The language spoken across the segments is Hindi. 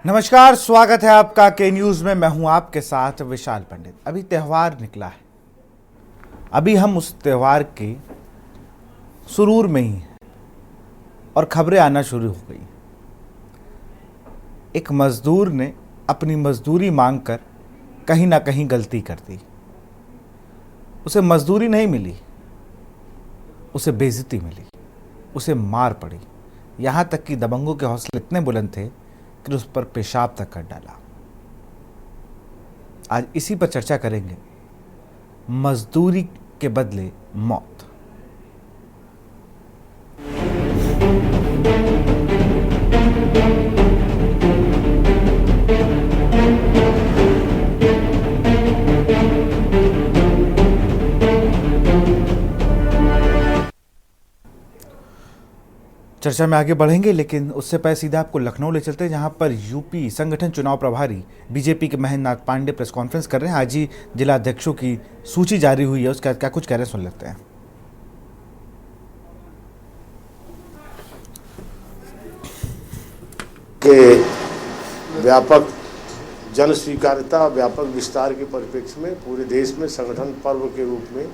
नमस्कार, स्वागत है आपका के न्यूज में। मैं हूं आपके साथ विशाल पंडित। अभी त्यौहार निकला है, अभी हम उस त्यौहार के सुरूर में ही हैं और खबरें आना शुरू हो गई। एक मजदूर ने अपनी मजदूरी मांगकर कहीं ना कहीं गलती कर दी। उसे मजदूरी नहीं मिली, उसे बेइज्जती मिली, उसे मार पड़ी। यहां तक कि दबंगों के हौसले इतने बुलंद थे कि उस पर पेशाब तक कर डाला। आज इसी पर चर्चा करेंगे, मजदूरी के बदले मौत। चर्चा में आगे बढ़ेंगे, लेकिन उससे पहले सीधा आपको लखनऊ ले चलते हैं, जहां पर यूपी संगठन चुनाव प्रभारी बीजेपी के महेंद्र नाथ पांडे प्रेस कॉन्फ्रेंस कर रहे हैं। आज ही जिला अध्यक्षों की सूची जारी हुई है, उसका क्या कुछ कह रहे हैं, सुन लेते हैं। के व्यापक जन स्वीकार्यता, व्यापक विस्तार के परिप्रेक्ष्य में पूरे देश में संगठन पर्व के रूप में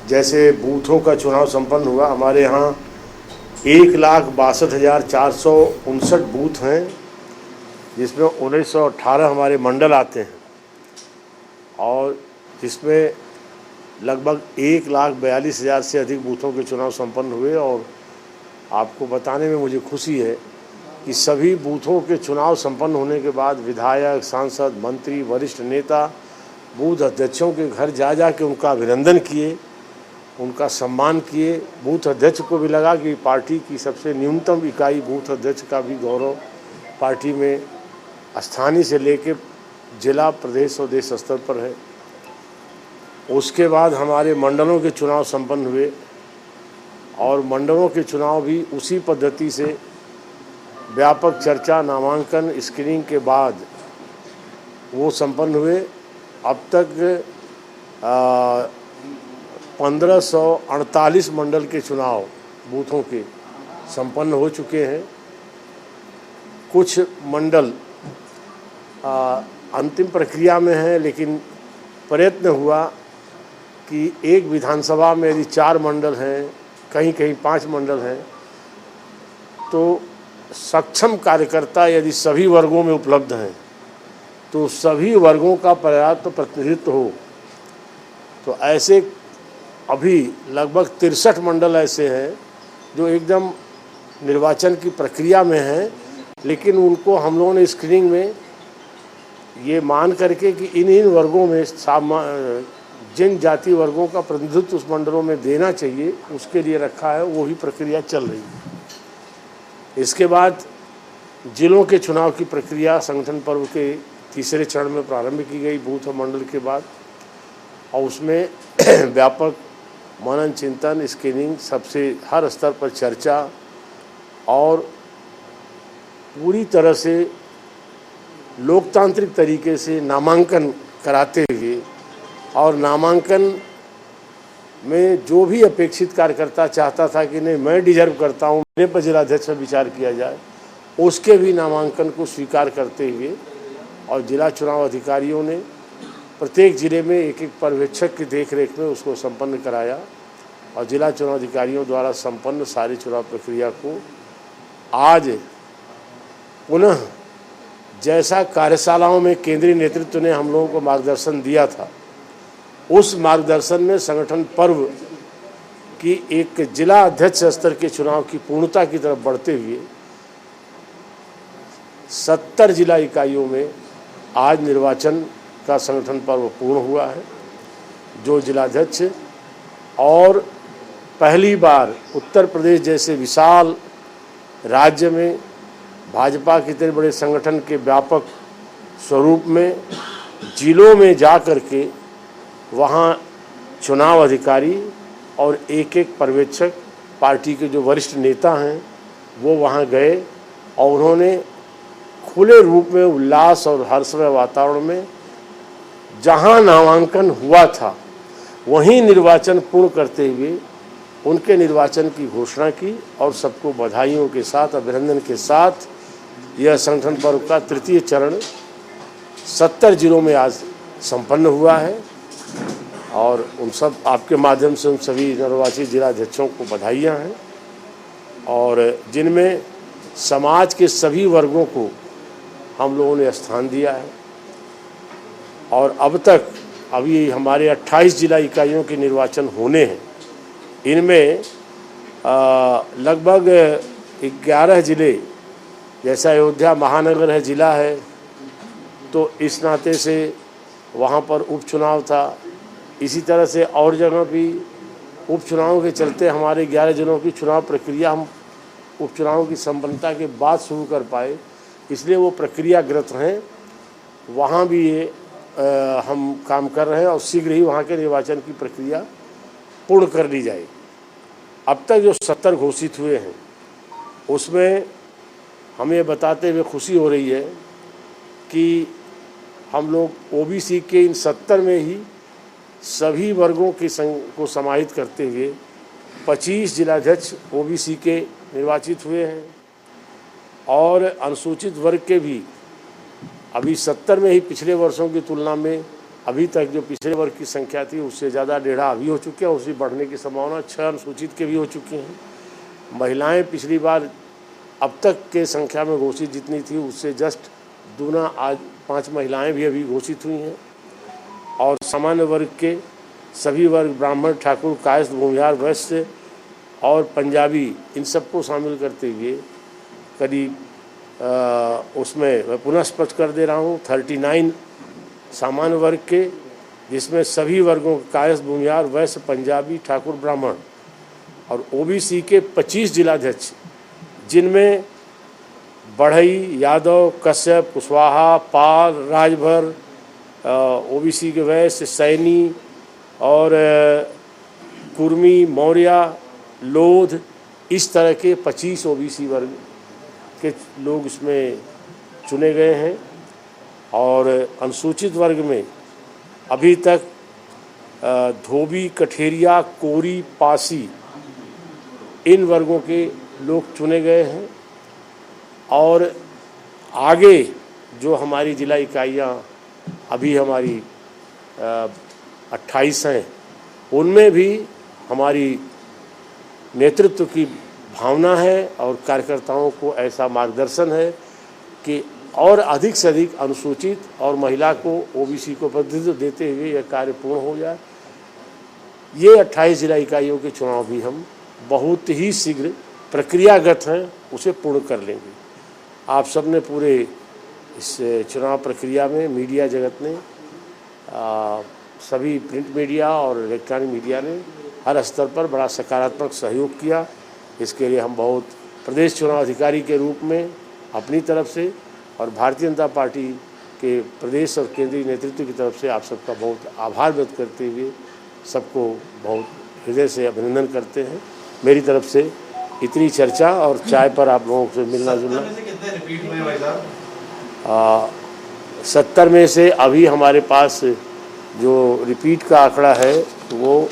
जैसे बूथों का चुनाव संपन्न हुआ। हमारे यहाँ 1,62,459 बूथ हैं, जिसमें 1918 हमारे मंडल आते हैं और जिसमें लगभग 1,42,000 से अधिक बूथों के चुनाव संपन्न हुए। और आपको बताने में मुझे खुशी है कि सभी बूथों के चुनाव संपन्न होने के बाद विधायक, सांसद, मंत्री, वरिष्ठ नेता बूथ अध्यक्षों के घर जा जा के उनका अभिनंदन किए, उनका सम्मान किए। बूथ अध्यक्ष को भी लगा कि पार्टी की सबसे न्यूनतम इकाई बूथ अध्यक्ष का भी गौरव पार्टी में स्थानीय से लेकर जिला, प्रदेश और देश स्तर पर है। उसके बाद हमारे मंडलों के चुनाव संपन्न हुए और मंडलों के चुनाव भी उसी पद्धति से व्यापक चर्चा, नामांकन, स्क्रीनिंग के बाद वो संपन्न हुए। अब तक 1548 मंडल के चुनाव बूथों के संपन्न हो चुके हैं। कुछ मंडल अंतिम प्रक्रिया में हैं, लेकिन प्रयत्न हुआ कि एक विधानसभा में यदि 4 मंडल हैं, कहीं कहीं 5 मंडल हैं, तो सक्षम कार्यकर्ता यदि सभी वर्गों में उपलब्ध हैं तो सभी वर्गों का पर्याप्त प्रतिनिधित्व हो। तो ऐसे अभी लगभग 63 मंडल ऐसे हैं जो एकदम निर्वाचन की प्रक्रिया में हैं, लेकिन उनको हम लोगों ने स्क्रीनिंग में ये मान करके कि इन वर्गों में जिन जाति वर्गों का प्रतिनिधित्व उस मंडलों में देना चाहिए, उसके लिए रखा है। वही प्रक्रिया चल रही है। इसके बाद जिलों के चुनाव की प्रक्रिया संगठन पर्व के तीसरे चरण में प्रारंभ की गई बूथ और मंडल के बाद, और उसमें व्यापक मनन, चिंतन, स्क्रीनिंग, सबसे हर स्तर पर चर्चा और पूरी तरह से लोकतांत्रिक तरीके से नामांकन कराते हुए, और नामांकन में जो भी अपेक्षित कार्यकर्ता चाहता था कि नहीं मैं डिजर्व करता हूँ, मेरे पर जिलाध्यक्ष में विचार किया जाए, उसके भी नामांकन को स्वीकार करते हुए और जिला चुनाव अधिकारियों ने प्रत्येक जिले में एक एक पर्यवेक्षक की देखरेख में उसको संपन्न कराया। और जिला चुनाव अधिकारियों द्वारा संपन्न सारी चुनाव प्रक्रिया को आज पुनः जैसा कार्यशालाओं में केंद्रीय नेतृत्व ने हम लोगों को मार्गदर्शन दिया था, उस मार्गदर्शन में संगठन पर्व की एक जिला अध्यक्ष स्तर के चुनाव की पूर्णता की तरफ बढ़ते हुए 70 जिला इकाइयों में आज निर्वाचन का संगठन पर्व पूर्ण हुआ है। जो जिलाध्यक्ष और पहली बार उत्तर प्रदेश जैसे विशाल राज्य में भाजपा के इतने बड़े संगठन के व्यापक स्वरूप में जिलों में जा कर के वहाँ चुनाव अधिकारी और एक एक पर्यवेक्षक, पार्टी के जो वरिष्ठ नेता हैं वो वहाँ गए और उन्होंने खुले रूप में उल्लास और हर्षमय वातावरण में जहाँ नामांकन हुआ था वहीं निर्वाचन पूर्ण करते हुए उनके निर्वाचन की घोषणा की और सबको बधाइयों के साथ, अभिनंदन के साथ यह संगठन पर्व का तृतीय चरण 70 जिलों में आज संपन्न हुआ है और उन सब आपके माध्यम से उन सभी नवनिर्वाचित जिलाध्यक्षों को बधाइयाँ हैं और जिनमें समाज के सभी वर्गों को हम लोगों ने स्थान दिया है और अब तक अभी हमारे 28 जिला इकाइयों के निर्वाचन होने हैं। इनमें लगभग 11 जिले, जैसा अयोध्या महानगर है जिला है, तो इस नाते से वहाँ पर उपचुनाव था। इसी तरह से और जगह भी उपचुनाव के चलते हमारे 11 जिलों की चुनाव प्रक्रिया हम उपचुनाव की संपन्नता के बाद शुरू कर पाए, इसलिए वो प्रक्रियागत हैं। वहाँ भी ये हम काम कर रहे हैं और शीघ्र ही वहाँ के निर्वाचन की प्रक्रिया पूर्ण कर ली जाएगी। अब तक जो 70 घोषित हुए हैं उसमें हमें बताते हुए खुशी हो रही है कि हम लोग ओबीसी के इन 70 में ही सभी वर्गों के को समाहित करते हुए 25 जिलाध्यक्ष ओबीसी के निर्वाचित हुए हैं और अनुसूचित वर्ग के भी अभी 70 में ही पिछले वर्षों की तुलना में अभी तक जो पिछले वर्ग की संख्या थी उससे ज़्यादा 1.5 अभी हो चुके हैं, उससे बढ़ने की संभावना 6 अनुसूचित के भी हो चुकी हैं। महिलाएं पिछली बार अब तक के संख्या में घोषित जितनी थी उससे जस्ट दूना आज 5 महिलाएं भी अभी घोषित हुई हैं और सामान्य वर्ग के सभी वर्ग ब्राह्मण, ठाकुर, कायस्थ, भूमिहार, वैश्य और पंजाबी इन सबको शामिल करते हुए करीब उसमें मैं पुनः स्पष्ट कर दे रहा हूँ 39 सामान्य वर्ग के, जिसमें सभी वर्गों कायस्थ, भूमिहार, वैश्य, पंजाबी, ठाकुर, ब्राह्मण और ओबीसी के 25 जिलाध्यक्ष, जिनमें बढ़ई, यादव, कश्यप, कुशवाहा, पाल, राजभर, ओबीसी के वैश्य, सैनी और कुर्मी, मौर्य, लोध, इस तरह के 25 ओबीसी वर्ग के लोग इसमें चुने गए हैं और अनुसूचित वर्ग में अभी तक धोबी, कठेरिया, कोरी, पासी इन वर्गों के लोग चुने गए हैं और आगे जो हमारी जिला इकाइयाँ अभी हमारी 28 हैं उनमें भी हमारी नेतृत्व की भावना है और कार्यकर्ताओं को ऐसा मार्गदर्शन है कि और अधिक से अधिक अनुसूचित और महिला को ओबीसी को प्रतिनिधित्व देते हुए यह कार्य पूर्ण हो जाए। ये 28 जिला इकाइयों के चुनाव भी हम बहुत ही शीघ्र प्रक्रियागत हैं उसे पूर्ण कर लेंगे। आप सब ने पूरे इस चुनाव प्रक्रिया में मीडिया जगत ने सभी प्रिंट मीडिया और इलेक्ट्रॉनिक मीडिया ने हर स्तर पर बड़ा सकारात्मक सहयोग किया। इसके लिए हम बहुत प्रदेश चुनाव अधिकारी के रूप में अपनी तरफ से और भारतीय जनता पार्टी के प्रदेश और केंद्रीय नेतृत्व की तरफ से आप सबका बहुत आभार व्यक्त करते हुए सबको बहुत हृदय से अभिनंदन करते हैं। मेरी तरफ से इतनी चर्चा और चाय पर आप लोगों से मिलना जुलना। 70 में से अभी हमारे पास जो रिपीट का आंकड़ा है वो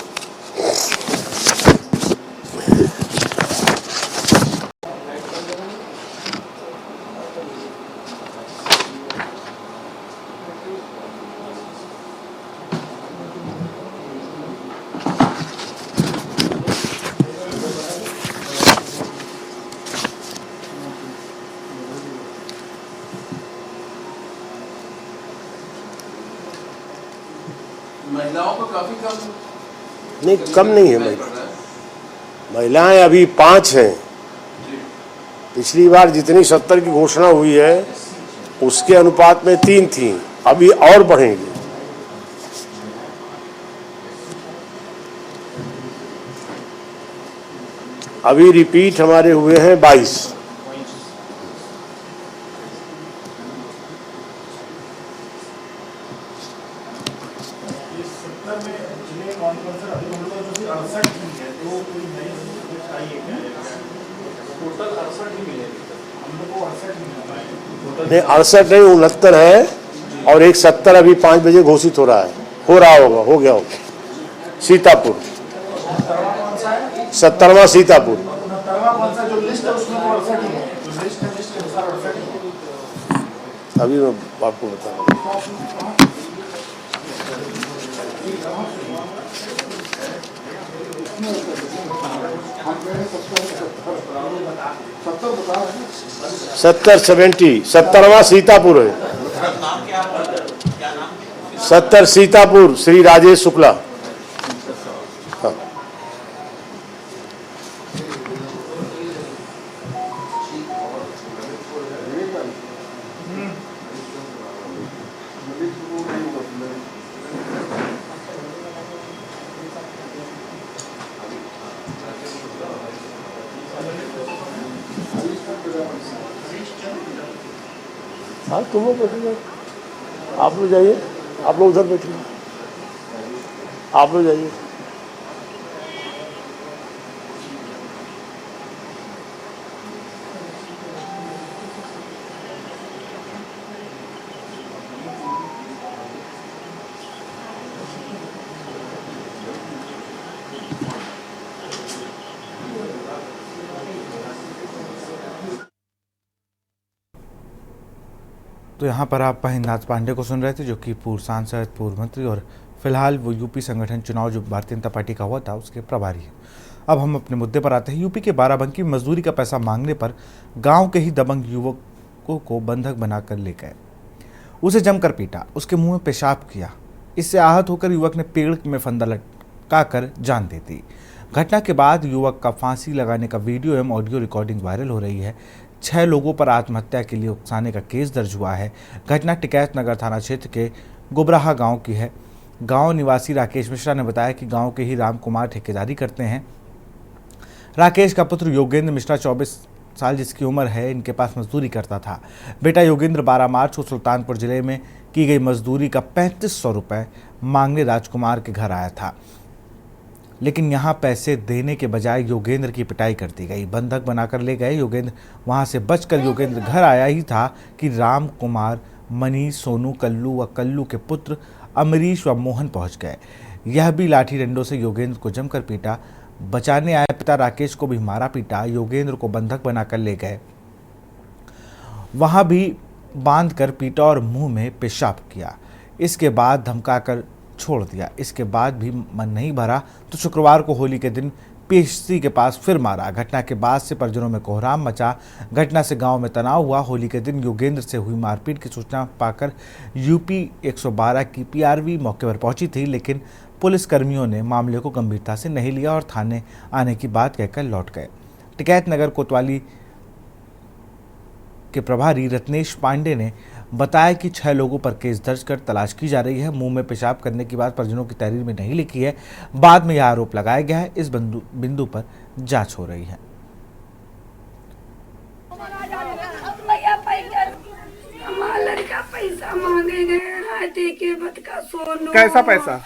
महिलाओं को काफी कम नहीं, कम नहीं है। महिलाएं अभी 5 हैं। पिछली बार जितनी 70 की घोषणा हुई है उसके अनुपात में 3 थी, अभी और बढ़ेंगी। अभी रिपीट हमारे हुए हैं 22। नहीं 68 नहीं 69 है और एक 70 अभी 5 बजे घोषित हो रहा है, हो रहा होगा, हो गया होगा। सीतापुर 70वां सीतापुर। अभी मैं आपको बता रहा हूँ। सत्तर 70वां सीतापुर है। 70 सीतापुर श्री राजेश शुक्ला। हाँ। हाँ, तुम लोग बैठिए, आप लोग जाइए, आप लोग उधर बैठिए, आप लोग जाइए। तो यहाँ पर आप महेंद्रनाथ पांडे को सुन रहे थे, जो कि पूर्व सांसद, पूर्व मंत्री और फिलहाल वो यूपी संगठन चुनाव जो भारतीय जनता पार्टी का हुआ था उसके प्रभारी हैं। अब हम अपने मुद्दे पर आते हैं। यूपी के बाराबंकी में मजदूरी का पैसा मांगने पर गांव के ही दबंग युवकों को बंधक बनाकर ले गए, उसे जमकर पीटा, उसके मुंह में पेशाब किया। इससे आहत होकर युवक ने पेड़ में फंदा लटकाकर जान दे दी। घटना के बाद युवक का फांसी लगाने का वीडियो एवं ऑडियो रिकॉर्डिंग वायरल हो रही है। 6 लोगों पर आत्महत्या के लिए उकसाने का केस दर्ज हुआ है। घटना टिकैत नगर थाना क्षेत्र के गुबराहा गांव की है। गांव निवासी राकेश मिश्रा ने बताया कि गांव के ही राम कुमार ठेकेदारी करते हैं। राकेश का पुत्र योगेंद्र मिश्रा 24 साल जिसकी उम्र है, इनके पास मजदूरी करता था। बेटा योगेंद्र 12 मार्च को सुल्तानपुर जिले में की गई मजदूरी का 3500 रुपये मांगने राजकुमार के घर आया था, लेकिन यहां पैसे देने के बजाय योगेंद्र की पिटाई कर दी गई, बंधक बनाकर ले गए। योगेंद्र वहां से बचकर योगेंद्र घर आया ही था कि राम कुमार, मनीष, सोनू, कल्लू व कल्लू के पुत्र अमरीश व मोहन पहुंच गए। यह भी लाठी डंडों से योगेंद्र को जमकर पीटा। बचाने आए पिता राकेश को भी मारा पीटा। योगेंद्र को बंधक बनाकर ले गए, वहां भी बांधकर पीटा और मुंह में पेशाब किया। इसके बाद धमकाकर छोड़ दिया। इसके बाद भी मन नहीं भरा तो शुक्रवार को होली के दिन पीएचसी के पास फिर मारा। घटना के बाद से परिजनों में कोहराम मचा। घटना से गांव में तनाव हुआ। होली के दिन योगेंद्र से हुई मारपीट की सूचना पाकर यूपी 112 की पीआरवी मौके पर पहुंची थी, लेकिन पुलिस कर्मियों ने मामले को गंभीरता से नहीं लिया और थाने आने की बात कहकर लौट गए। टिकैत नगर कोतवाली के प्रभारी रत्नेश पांडे ने बताया कि 6 लोगों पर केस दर्ज कर तलाश की जा रही है। मुंह में पेशाब करने की बात परिजनों की तहरीर में नहीं लिखी है। बाद में यह आरोप लगाया गया है। इस बिंदु पर जांच हो रही है। लड़का पैसा मांगे गए के बदका सोनू। कैसा पैसा?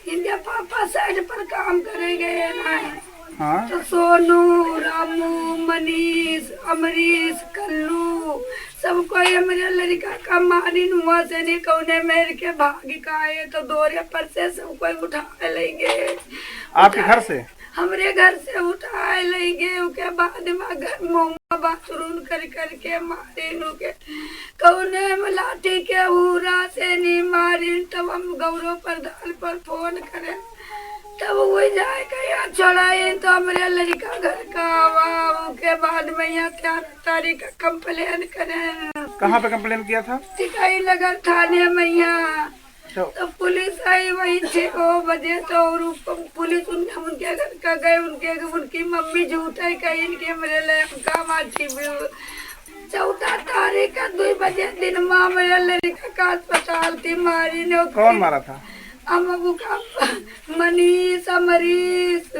इनके पापा साइड पर काम करे गए ना। हाँ? तो सोनू, रामू, मनीष, अमरीश, कल्लू सब कोई मेरे लड़का का मारी नुआ से नहीं कौने मेरे के भागी का आए तो दौरे पर से सब कोई उठा लेंगे। आपके घर से? हमरे घर से उठाए लेंगे। उसके बाद में घर मोमा बाथरूम कर करके मारे के कौने में लाठी के हुरा से नहीं मारी। तब हम गौरव प्रधान पर फोन करें, तब वो जाए कहीं छोड़ाए तो हमारे लड़का घर का आवा। उसके बाद में यहाँ 4 तारीख का कंप्लेन करें। कहाँ पे कंप्लेन किया था? टिकाई नगर थाने में यहाँ। तो पुलिस आई वही 6 बजे तो और पुलिस उनके घर का गए। उनकी मम्मी झूठ है कहीं इनके मेरे लड़का माची। 14 तारीख का 2 बजे दिन माँ मेरे लड़का का अस्पताल थी मारी ने। कौन मारा था? अम्मू का मनीष, अमरीश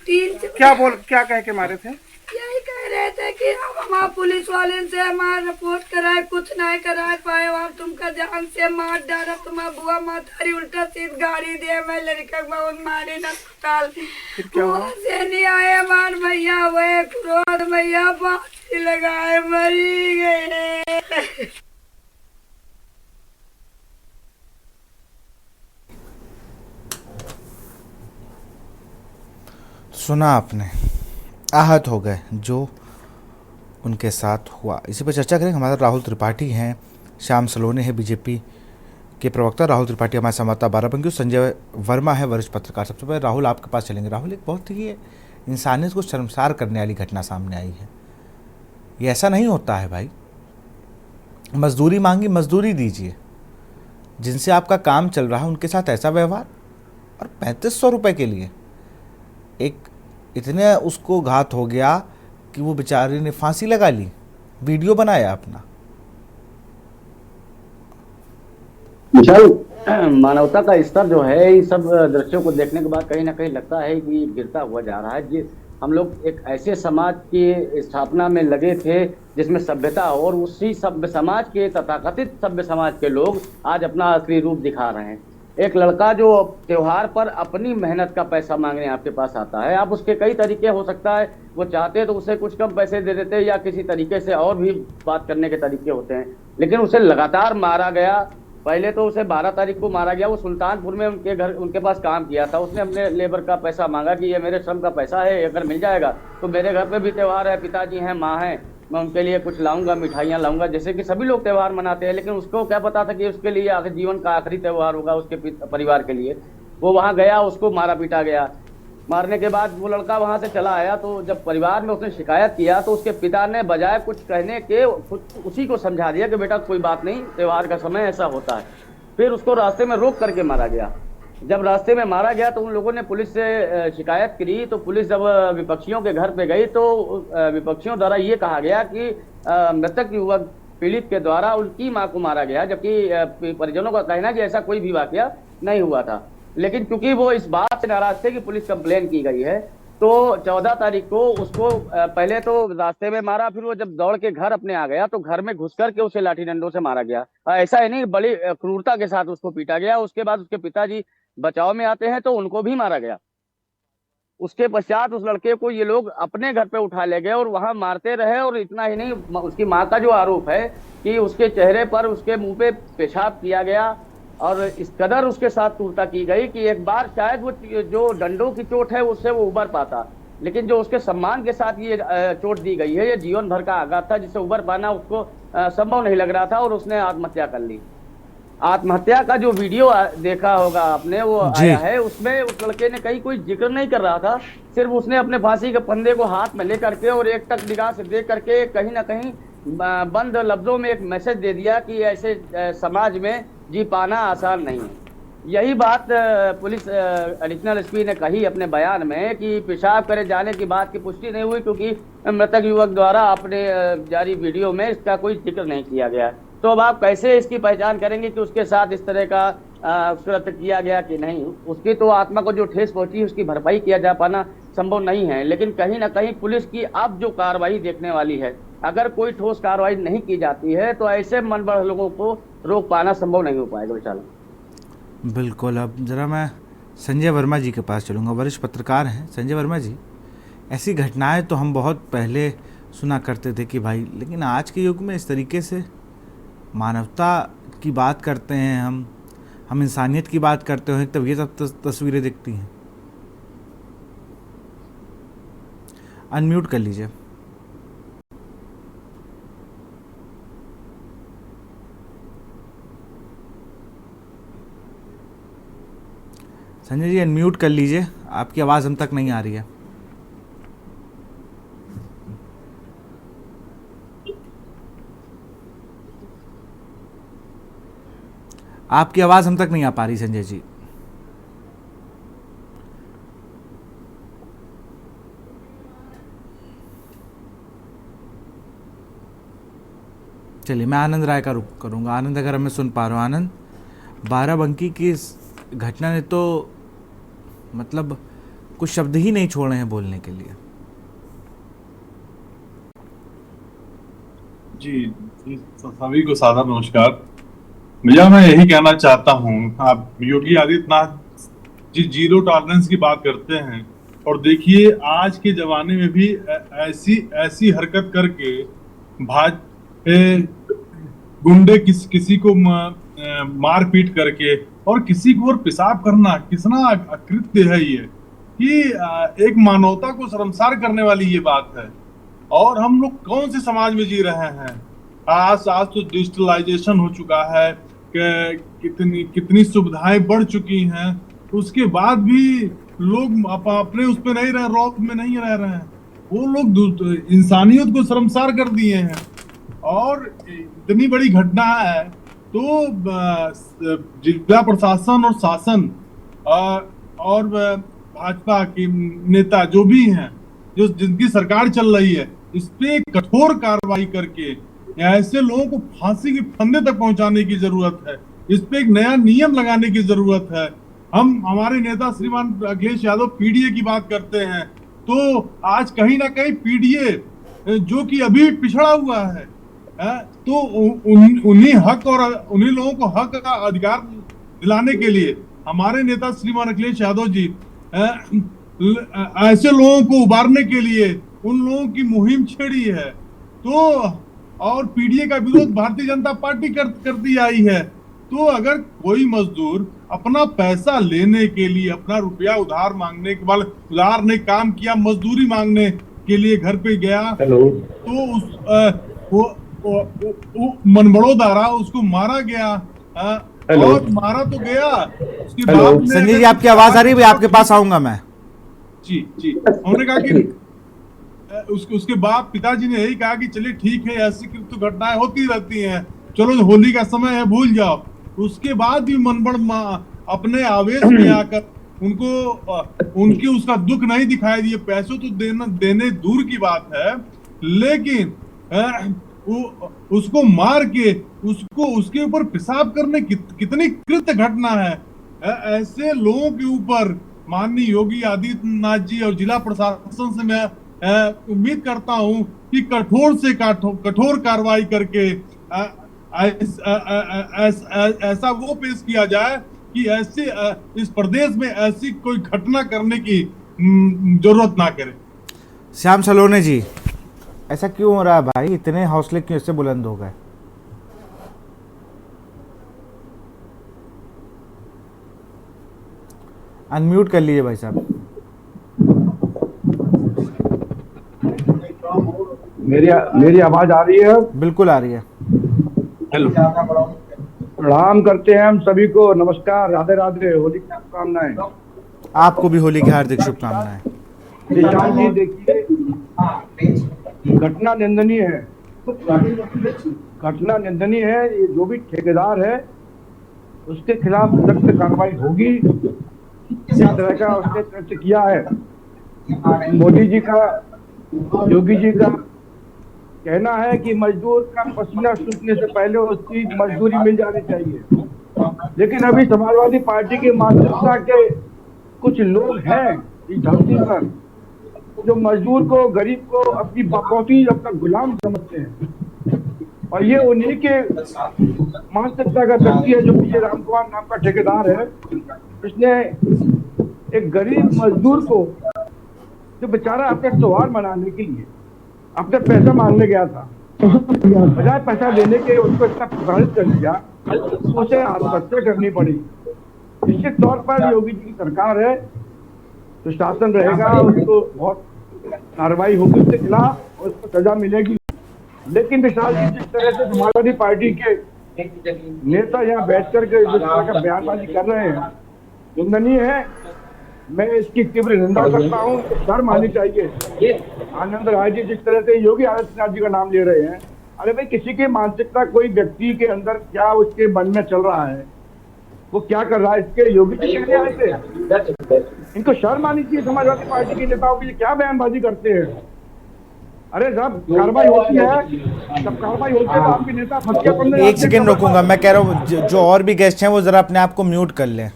3। क्या कह के मारे थे? यही कह रहे थे कि हम वहाँ पुलिस वाले से हमारा रिपोर्ट कराए, कुछ नहीं करा पाए और तुमका जान से मार डाला। तुम्हारा बुआ मातारी उल्टा सीध गाड़ी दे मैं लड़का बहुत मारे न अस्पताल। वहाँ से नहीं आए हमारे भैया हुए क्रोध भैया फांसी लगाए मरी गए। सुना आपने, आहत हो गए जो उनके साथ हुआ। इसी पर चर्चा करेंगे। हमारे राहुल त्रिपाठी हैं, श्याम सलोने हैं, बीजेपी के प्रवक्ता राहुल त्रिपाठी हमारे संवाददाता बाराबंकी, संजय वर्मा है वरिष्ठ पत्रकार। सबसे पहले राहुल आपके पास चलेंगे। राहुल, एक बहुत ही इंसानियत को शर्मसार करने वाली घटना सामने आई है। ये ऐसा नहीं होता है भाई। मजदूरी मांगी, मजदूरी दीजिए। जिनसे आपका काम चल रहा है उनके साथ ऐसा व्यवहार, और 3500 रुपये के लिए एक इतने उसको घात हो गया कि वो बेचारी ने फांसी लगा ली, वीडियो बनाया अपना। विशाल, मानवता का स्तर जो है इन सब दृश्यों को देखने के बाद कहीं ना कहीं लगता है कि गिरता हुआ जा रहा है। जी, हम लोग एक ऐसे समाज की स्थापना में लगे थे जिसमें सभ्यता, और उसी सभ्य समाज के, तथाकथित सभ्य समाज के लोग आज अपना असली रूप दिखा रहे हैं। एक लड़का जो त्योहार पर अपनी मेहनत का पैसा मांगने आपके पास आता है, आप उसके कई तरीके हो सकता है, वो चाहते तो उसे कुछ कम पैसे दे देते या किसी तरीके से और भी बात करने के तरीके होते हैं, लेकिन उसे लगातार मारा गया। पहले तो उसे 12 तारीख को मारा गया। वो सुल्तानपुर में उनके पास काम किया था। उसने अपने लेबर का पैसा मांगा कि ये मेरे श्रम का पैसा है, अगर मिल जाएगा तो मेरे घर पे भी त्यौहार है, पिताजी हैं, माँ हैं, मैं उनके लिए कुछ लाऊंगा, मिठाइयाँ लाऊंगा, जैसे कि सभी लोग त्यौहार मनाते हैं। लेकिन उसको क्या पता था कि उसके लिए आखिर जीवन का आखिरी त्यौहार होगा उसके परिवार के लिए। वो वहाँ गया, उसको मारा पीटा गया। मारने के बाद वो लड़का वहाँ से चला आया, तो जब परिवार में उसने शिकायत किया तो उसके पिता ने बजाय कुछ कहने के उसी को समझा दिया कि बेटा कोई बात नहीं, त्योहार का समय ऐसा होता है। फिर उसको रास्ते में रोक करके मारा गया। जब रास्ते में मारा गया तो उन लोगों ने पुलिस से शिकायत करी। तो पुलिस जब विपक्षियों के घर पे गई तो विपक्षियों द्वारा ये कहा गया कि मृतक युवक पीड़ित के द्वारा उनकी मां को मारा गया, जबकि परिजनों का कहना है कि ऐसा कोई भी वाकया नहीं हुआ था। लेकिन क्योंकि वो इस बात से नाराज थे कि पुलिस कंप्लेन की गई है, तो 14 तारीख को उसको पहले तो रास्ते में मारा, फिर वो जब दौड़ के घर अपने आ गया तो घर में घुस करके उसे लाठी डंडों से मारा गया। ऐसा ही नहीं, बड़ी क्रूरता के साथ उसको पीटा गया। उसके बाद उसके पिताजी बचाव में आते हैं तो उनको भी मारा गया। उसके पश्चात उस लड़के को ये लोग अपने घर पे उठा ले गए और वहां मारते रहे। और इतना ही नहीं, उसकी माँ का जो आरोप है कि उसके चेहरे पर, उसके मुंह पे पेशाब किया गया और इस कदर उसके साथ क्रूरता की गई कि एक बार शायद वो जो डंडों की चोट है उससे वो उबर पाता, लेकिन जो उसके सम्मान के साथ ये चोट दी गई है, ये जीवन भर का आघात था जिससे उबर पाना उसको संभव नहीं लग रहा था और उसने आत्महत्या कर ली। आत्महत्या का जो वीडियो देखा होगा आपने, वो आया है, उसमें उस लड़के ने कहीं कोई जिक्र नहीं कर रहा था, सिर्फ उसने अपने फांसी के फंदे को हाथ में लेकर के और एक टक निगाह से देख करके कहीं ना कहीं बंद लफ्जों में एक मैसेज दे दिया कि ऐसे समाज में जी पाना आसान नहीं है। यही बात पुलिस एडिशनल एसपी ने कही अपने बयान में कि पेशाब करे जाने की बात की पुष्टि नहीं हुई, क्योंकि मृतक युवक द्वारा अपने जारी वीडियो में इसका कोई जिक्र नहीं किया गया। तो अब आप कैसे इसकी पहचान करेंगे कि उसके साथ इस तरह का कृत्य किया गया कि नहीं? उसकी तो आत्मा को जो ठेस पहुंची है उसकी भरपाई किया जा पाना संभव नहीं है। लेकिन कहीं ना कहीं पुलिस की अब जो कार्रवाई देखने वाली है, अगर कोई ठोस कार्रवाई नहीं की जाती है तो ऐसे मनबढ़ लोगों को रोक पाना संभव नहीं हो पाएगा। विशाल, बिल्कुल। अब ज़रा मैं संजय वर्मा जी के पास चलूँगा, वरिष्ठ पत्रकार हैं। संजय वर्मा जी, ऐसी घटनाएं तो हम बहुत पहले सुना करते थे कि भाई, लेकिन आज के युग में इस तरीके से मानवता की बात करते हैं, हम इंसानियत की बात करते हैं, तब ये सब तस्वीरें दिखती हैं। अनम्यूट कर लीजिए। संजय जी अनम्यूट कर लीजिए, आपकी आवाज़ हम तक नहीं आ रही है। आपकी आवाज़ हम तक नहीं आ पा रही संजय जी। चलिए, मैं आनंद राय का रुख करूँगा। आनंद, अगर हमें सुन पा रहे हो आनंद, बाराबंकी की इस घटना ने तो मतलब कुछ शब्द ही नहीं छोड़े हैं बोलने के लिए। जी, सभी को सादर नमस्कार। भैया, मैं यही कहना चाहता हूँ, आप योगी आदित्यनाथ जी जीरो टॉलरेंस की बात करते हैं, और देखिए आज के जमाने में भी ऐसी हरकत करके गुंडे किसी को मार पीट करके और किसी को और पेशाब करना कितना अकृत्य है ये, कि एक मानवता को शर्मसार करने वाली ये बात है। और हम लोग कौन से समाज में जी रहे हैं। आज आज तो डिजिटलाइजेशन हो चुका है, कितनी कितनी सुविधाएं बढ़ चुकी हैं, उसके बाद भी लोग अपने उस पे नहीं रह, रौब में नहीं रह रहे हैं। वो लोग इंसानियत को शर्मसार कर दिए हैं। और इतनी बड़ी घटना है तो जिला प्रशासन और शासन और भाजपा के नेता जो भी हैं, जो जिनकी सरकार चल रही है, इस पे कठोर कार्रवाई करके ऐसे लोगों को फांसी के फंदे तक पहुंचाने की जरूरत है। इस पे एक नया नियम लगाने की जरूरत है। हमारे नेता श्रीमान अखिलेश यादव पीडीए की बात करते हैं, तो आज कहीं ना कहीं पीडीए जो कि अभी पिछड़ा हुआ है, तो उन्हीं हक और उन्हीं लोगों को हक का अधिकार दिलाने के लिए हमारे नेता श्रीमान अखिलेश यादव जी ऐसे लोगों को उबारने के लिए उन लोगों की मुहिम छेड़ी है। तो और पीडीए का विरोध भारतीय जनता पार्टी करती आई है। तो अगर कोई मजदूर अपना पैसा लेने के लिए, अपना रुपया उधार मांगने के बाद, उधार ने काम किया, मजदूरी मांगने के लिए घर पे गया, तो उस मनबड़ो द्वारा उसको मारा गया। और मारा तो गया, उसके बाद संजय जी आपकी आवाज आ रही है, आपके पास आऊंगा मैं। जी उन्होंने कहा कि उसके बाद पिताजी ने यही कहा कि चलिए ठीक है, ऐसी तो घटनाएं होती रहती हैं, चलो होली का समय है, भूल जाओ। उसके बाद भी मनबड़ अपने आवेश में आकर उनकी उसका दुख नहीं दिखाई दिए। पैसों तो देने दूर की बात है, लेकिन उसको मार के उसके ऊपर पेशाब करने कितनी कृत्य घटना है। ऐसे लोगों के ऊपर माननीय योगी आदित्यनाथ जी और जिला प्रशासन से मैं उम्मीद करता हूं कि कठोर से कठोर कार्रवाई करके ऐसा वो पेश किया जाए कि ऐसे इस प्रदेश में ऐसी कोई घटना करने की जरूरत ना करे। श्याम सलोने जी, ऐसा क्यों हो रहा है भाई? इतने हौसले क्यों इससे बुलंद हो गए? अनम्यूट कर लीजिए भाई साहब। मेरी आवाज आ रही है? बिल्कुल आ रही है। हेलो, प्रणाम करते हैं हम सभी को। नमस्कार, राधे राधे, होली की शुभकामनाएं। आपको भी होली की हार्दिक शुभकामनाएं। विशाल जी देखिए, घटना निंदनीय है, घटना निंदनीय है। ये जो भी ठेकेदार है उसके खिलाफ सख्त कार्रवाई होगी। इस तरह का उसने कृत्य किया है। मोदी जी का, योगी जी का कहना है कि मजदूर का पसीना सूखने से पहले उसकी मजदूरी मिल जानी चाहिए, लेकिन अभी समाजवादी पार्टी की मानसिकता के कुछ लोग हैं इस धरती पर जो मजदूर को, गरीब को अपनी बकौती, अपना गुलाम समझते हैं। और ये उन्हीं के मानसिकता का व्यक्ति है जो विजय राम कुमार नाम का ठेकेदार है। उसने एक गरीब मजदूर को, जो बेचारा अपने त्योहार मनाने के लिए अपने पैसा मांगने गया था, बजाय पैसा देने के उसको इतना प्रताड़ित कर दिया, उसे आत्महत्या करनी पड़ी। निश्चित तौर पर योगी जी की सरकार है, तो शासन रहेगा, उसको बहुत कार्रवाई होगी उसके खिलाफ, उसको सजा मिलेगी। लेकिन विशाल जी जिस तरह से समाजवादी पार्टी के नेता यहाँ बैठ कर के जिस तरह का बयानबाजी कर रहे हैं, निंदनीय है। मैं इसकी तीव्र निंदा करता हूँ। शर्म आनी चाहिए। आनंद राय जी जिस तरह से योगी आदित्यनाथ जी का नाम ले रहे हैं, अरे भाई, किसी की मानसिकता, कोई व्यक्ति के अंदर क्या उसके मन में चल रहा है, वो क्या कर रहा है, इसके योगी जी कहने आए थे। इनको शर्म आनी चाहिए। समाजवादी पार्टी के नेताओं की क्या बयानबाजी करते हैं। अरे जब कार्रवाई होती है, जब कार्रवाई होती है तो आपके नेता फंसिया पड़ने। एक सेकेंड रोकूंगा, मैं कह रहा हूँ जो और भी गेस्ट हैं वो जरा अपने आप को म्यूट कर लें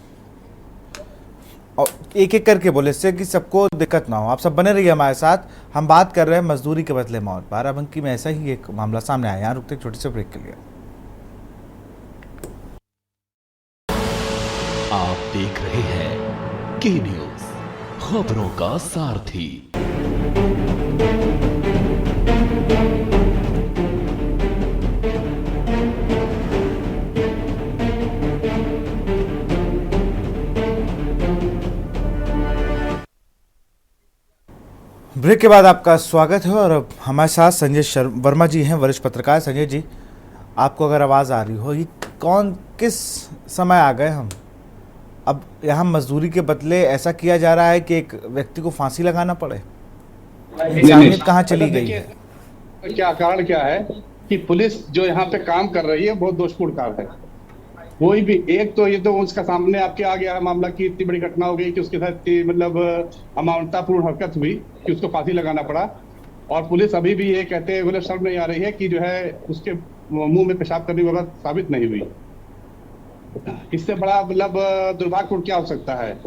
और एक एक करके बोले, इससे कि सबको दिक्कत ना हो। आप सब बने रहिए हमारे साथ। हम बात कर रहे हैं मजदूरी के बदले मौत। बाराबंकी में ऐसा ही एक मामला सामने आया। यहाँ रुकते एक छोटे से ब्रेक के लिए। आप देख रहे हैं के न्यूज, खबरों का सारथी। ब्रेक के बाद आपका स्वागत है और अब हमारे साथ संजय वर्मा जी हैं, वरिष्ठ पत्रकार। संजय जी, आपको अगर आवाज़ आ रही हो, ये किस समय आ गए हम? अब यहाँ मजदूरी के बदले ऐसा किया जा रहा है कि एक व्यक्ति को फांसी लगाना पड़े। इंसानियत कहाँ चली गई है? क्या कारण क्या है कि पुलिस जो यहाँ पे काम कर रही है बहुत दोषपूर्ण कार्य है। कोई भी एक तो ये तो उसका सामने आपके आ गया है मामला कि इतनी बड़ी घटना हो गई कि उसके साथ मतलब अमानवतापूर्ण हरकत हुई कि उसको फांसी लगाना पड़ा, और पुलिस अभी भी ये कहते हैं मतलब शर्म नहीं आ रही है कि जो है उसके मुंह में पेशाब करने की बात साबित नहीं हुई। इससे बड़ा मतलब दुर्भाग्यपूर्ण क्या हो सकता है?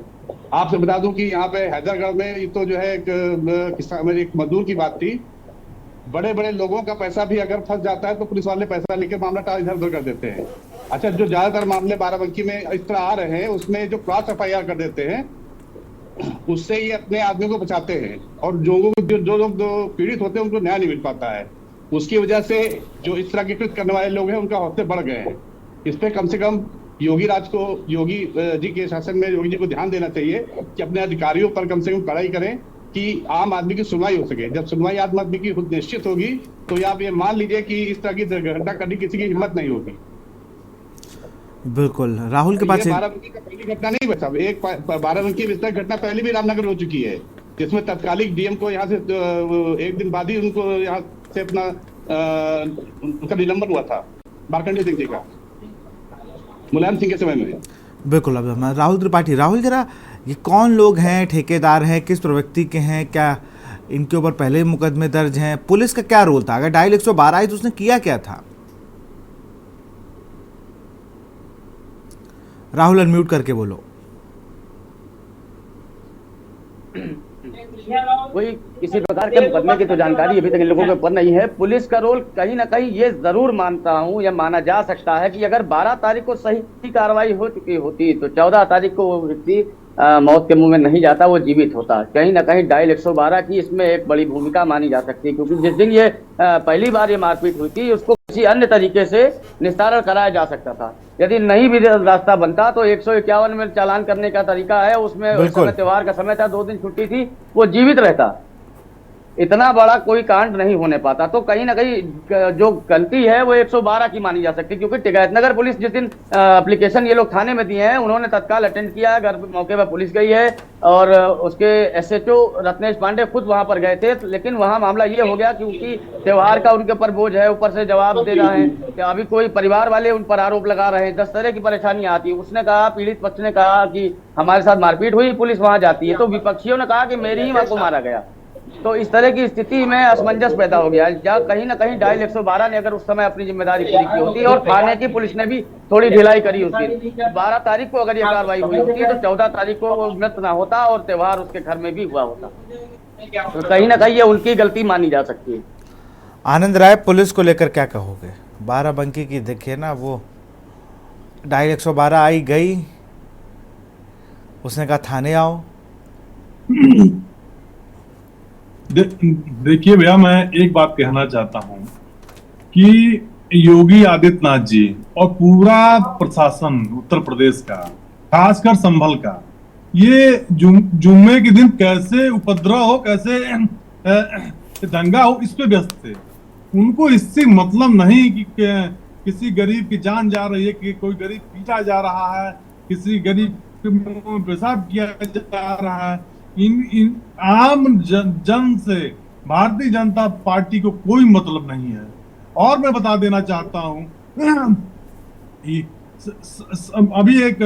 आपसे बता दूं कि यहाँ पे हैदरगढ़ में ये तो जो है एक मजदूर की बात थी। बड़े बड़े लोगों का पैसा भी अगर फंस जाता है तो पुलिस वाले पैसा लेकर मामला इधर उधर कर देते हैं। अच्छा, जो ज्यादातर मामले बाराबंकी में इस तरह आ रहे हैं उसमें जो क्रॉस FIR कर देते हैं उससे ये अपने आदमी को बचाते हैं, और जो लोग पीड़ित होते हैं उनको न्याय नहीं मिल पाता है। उसकी वजह से जो इस तरह के कृत्य करने वाले लोग हैं उनका हौसले बढ़ गए हैं। इस पे कम से कम योगी जी के शासन में योगी जी को ध्यान देना चाहिए कि अपने अधिकारियों पर कम से कम कड़ाई करें कि आम आदमी की सुनवाई हो सके। जब सुनवाई आम आदमी की खुद निश्चित होगी तो आप ये मान लीजिए कि इस तरह की घटना करने किसी की हिम्मत नहीं होगी। बिल्कुल। राहुल के पास बाराबंकी का पहली घटना नहीं बचा, एक बाराबंकी में घटना पहले भी रामनगर हो चुकी है, जिसमें तत्कालिक DM को यहाँ से एक दिन बाद ही उनको यहाँ से अपना उनका निलंबन हुआ था, मार्कंडेय सिंह जी का, मुलायम सिंह के समय में। बिल्कुल। अब राहुल त्रिपाठी, राहुल जरा ये कौन लोग हैं, ठेकेदार हैं, किस प्रवृत्ति के हैं, क्या इनके ऊपर पहले मुकदमे दर्ज हैं, पुलिस का क्या रोल था? अगर डायल 112 आई तो उसने किया क्या था? राहुल अनम्यूट करके बोलो। कोई किसी प्रकार के मुकदमे की तो जानकारी अभी तक इन लोगों के ऊपर नहीं है। पुलिस का रोल कहीं ना कहीं ये जरूर मानता हूँ या माना जा सकता है कि अगर 12 तारीख को सही कार्रवाई हो चुकी होती तो 14 तारीख को वो व्यक्ति मौत के मुंह में नहीं जाता, वो जीवित होता। कहीं ना कहीं डायल 112 की इसमें एक बड़ी भूमिका मानी जा सकती है, क्योंकि जिस दिन ये पहली बार ये मारपीट हुई थी उसको किसी अन्य तरीके से निस्तारण कराया जा सकता था। यदि नहीं भी रास्ता बनता तो 151 में चालान करने का तरीका है, उसमें त्योहार का समय था, 2 दिन छुट्टी थी, वो जीवित रहता। इतना बड़ा कोई कांड नहीं होने पाता। तो कहीं ना कहीं जो गलती है वो 112 की मानी जा सकती है, क्योंकि टिकैतनगर पुलिस जिस दिन एप्लीकेशन ये लोग थाने में दिए हैं उन्होंने तत्काल अटेंड किया, घर मौके पर पुलिस गई है और उसके SHO रत्नेश पांडे खुद वहां पर गए थे। लेकिन वहां मामला ये हो गया क्योंकि त्योहार का उनके ऊपर बोझ है, ऊपर से जवाब देना है, अभी कोई परिवार वाले उन पर आरोप लगा रहे हैं, 10 तरह की परेशानी आती है। उसने कहा, पीड़ित पक्ष ने कहा कि हमारे साथ मारपीट हुई, पुलिस वहां जाती है, तो विपक्षियों ने कहा कि मेरी ही मां को मारा गया। तो इस तरह की स्थिति में असमंजस पैदा हो गया। जहाँ कहीं ना कहीं डायल 112 ने अगर उस समय अपनी जिम्मेदारी पूरी की होती और थाने की पुलिस ने भी थोड़ी ढिलाई करी होती, 12 तारीख को अगर ये कार्रवाई हुई होती तो 14 तारीख को वो मृत ना होता और त्योहार उसके घर में भी हुआ होता। तो कहीं ना कहीं ये उनकी गलती मानी जा सकती है। आनंद राय, पुलिस को लेकर क्या कहोगे? बाराबंकी की देखिए ना, वो डायल 112 आई गई, उसने कहा थाने आओ। देखिए भैया, मैं एक बात कहना चाहता हूं कि योगी आदित्यनाथ जी और पूरा प्रशासन उत्तर प्रदेश का, खासकर संभल का, ये जुम्मे के दिन कैसे उपद्रव हो, कैसे दंगा हो, इस पे व्यस्त थे। उनको इससे मतलब नहीं कि किसी गरीब की जान जा रही है, कि कोई गरीब पीटा जा रहा है, किसी गरीब के मुंह में पेशाब किया जा रहा है। इन आम जन से भारतीय जनता पार्टी को कोई मतलब नहीं है। और मैं बता देना चाहता हूं, अभी एक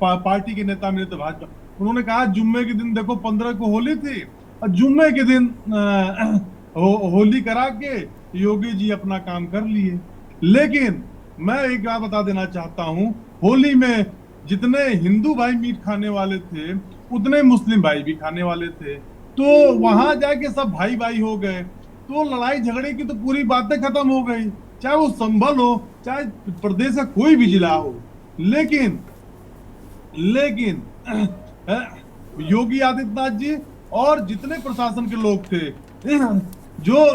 पार्टी के नेता मिले थे भाजपा, उन्होंने कहा जुम्मे के दिन देखो 15 को होली थी और जुम्मे के दिन होली करा के योगी जी अपना काम कर लिए। लेकिन मैं एक बात बता देना चाहता हूं, होली में जितने हिंदू भाई मीट खाने वाले थे उतने मुस्लिम भाई भी खाने वाले थे, तो वहां जाके सब भाई भाई हो गए, तो लड़ाई झगड़े की तो पूरी बातें खत्म हो गई, चाहे वो संभल हो, चाहे प्रदेश का कोई भी जिला हो। लेकिन योगी आदित्यनाथ जी और जितने प्रशासन के लोग थे, जो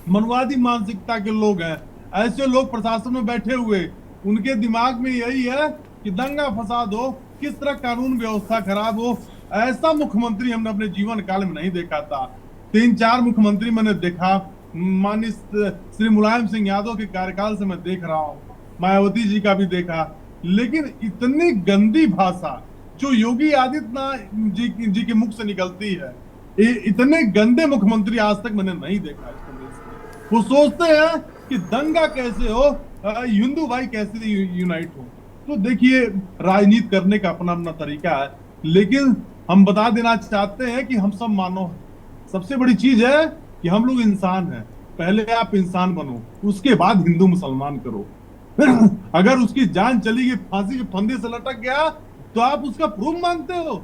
मनवादी मानसिकता के लोग हैं, ऐसे लोग प्रशासन में बैठे हुए, उनके दिमाग में यही है कि दंगा फसाद हो, किस तरह कानून व्यवस्था खराब हो। ऐसा मुख्यमंत्री हमने अपने जीवन काल में नहीं देखा था। 3-4 मुख्यमंत्री मैंने देखा, माननीय श्री मुलायम सिंह यादव के कार्यकाल से मैं देख रहा हूँ, मायावती जी का भी देखा, लेकिन इतनी गंदी भाषा जो योगी आदित्यनाथ जी के मुख से निकलती है, इतने गंदे मुख्यमंत्री आज तक मैंने नहीं देखा इस प्रदेश में। वो सोचते हैं कि दंगा कैसे हो, हिंदू भाई कैसे यूनाइट हो। तो देखिए, राजनीति करने का अपना अपना तरीका है, लेकिन हम बता देना चाहते हैं कि हम सब मानव हैं। सबसे बड़ी चीज है कि हम लोग इंसान हैं। पहले आप इंसान बनो, उसके बाद हिंदू मुसलमान करो। अगर उसकी जान चली गई, फांसी के फंदे से लटक गया, तो आप उसका प्रूफ मांगते हो?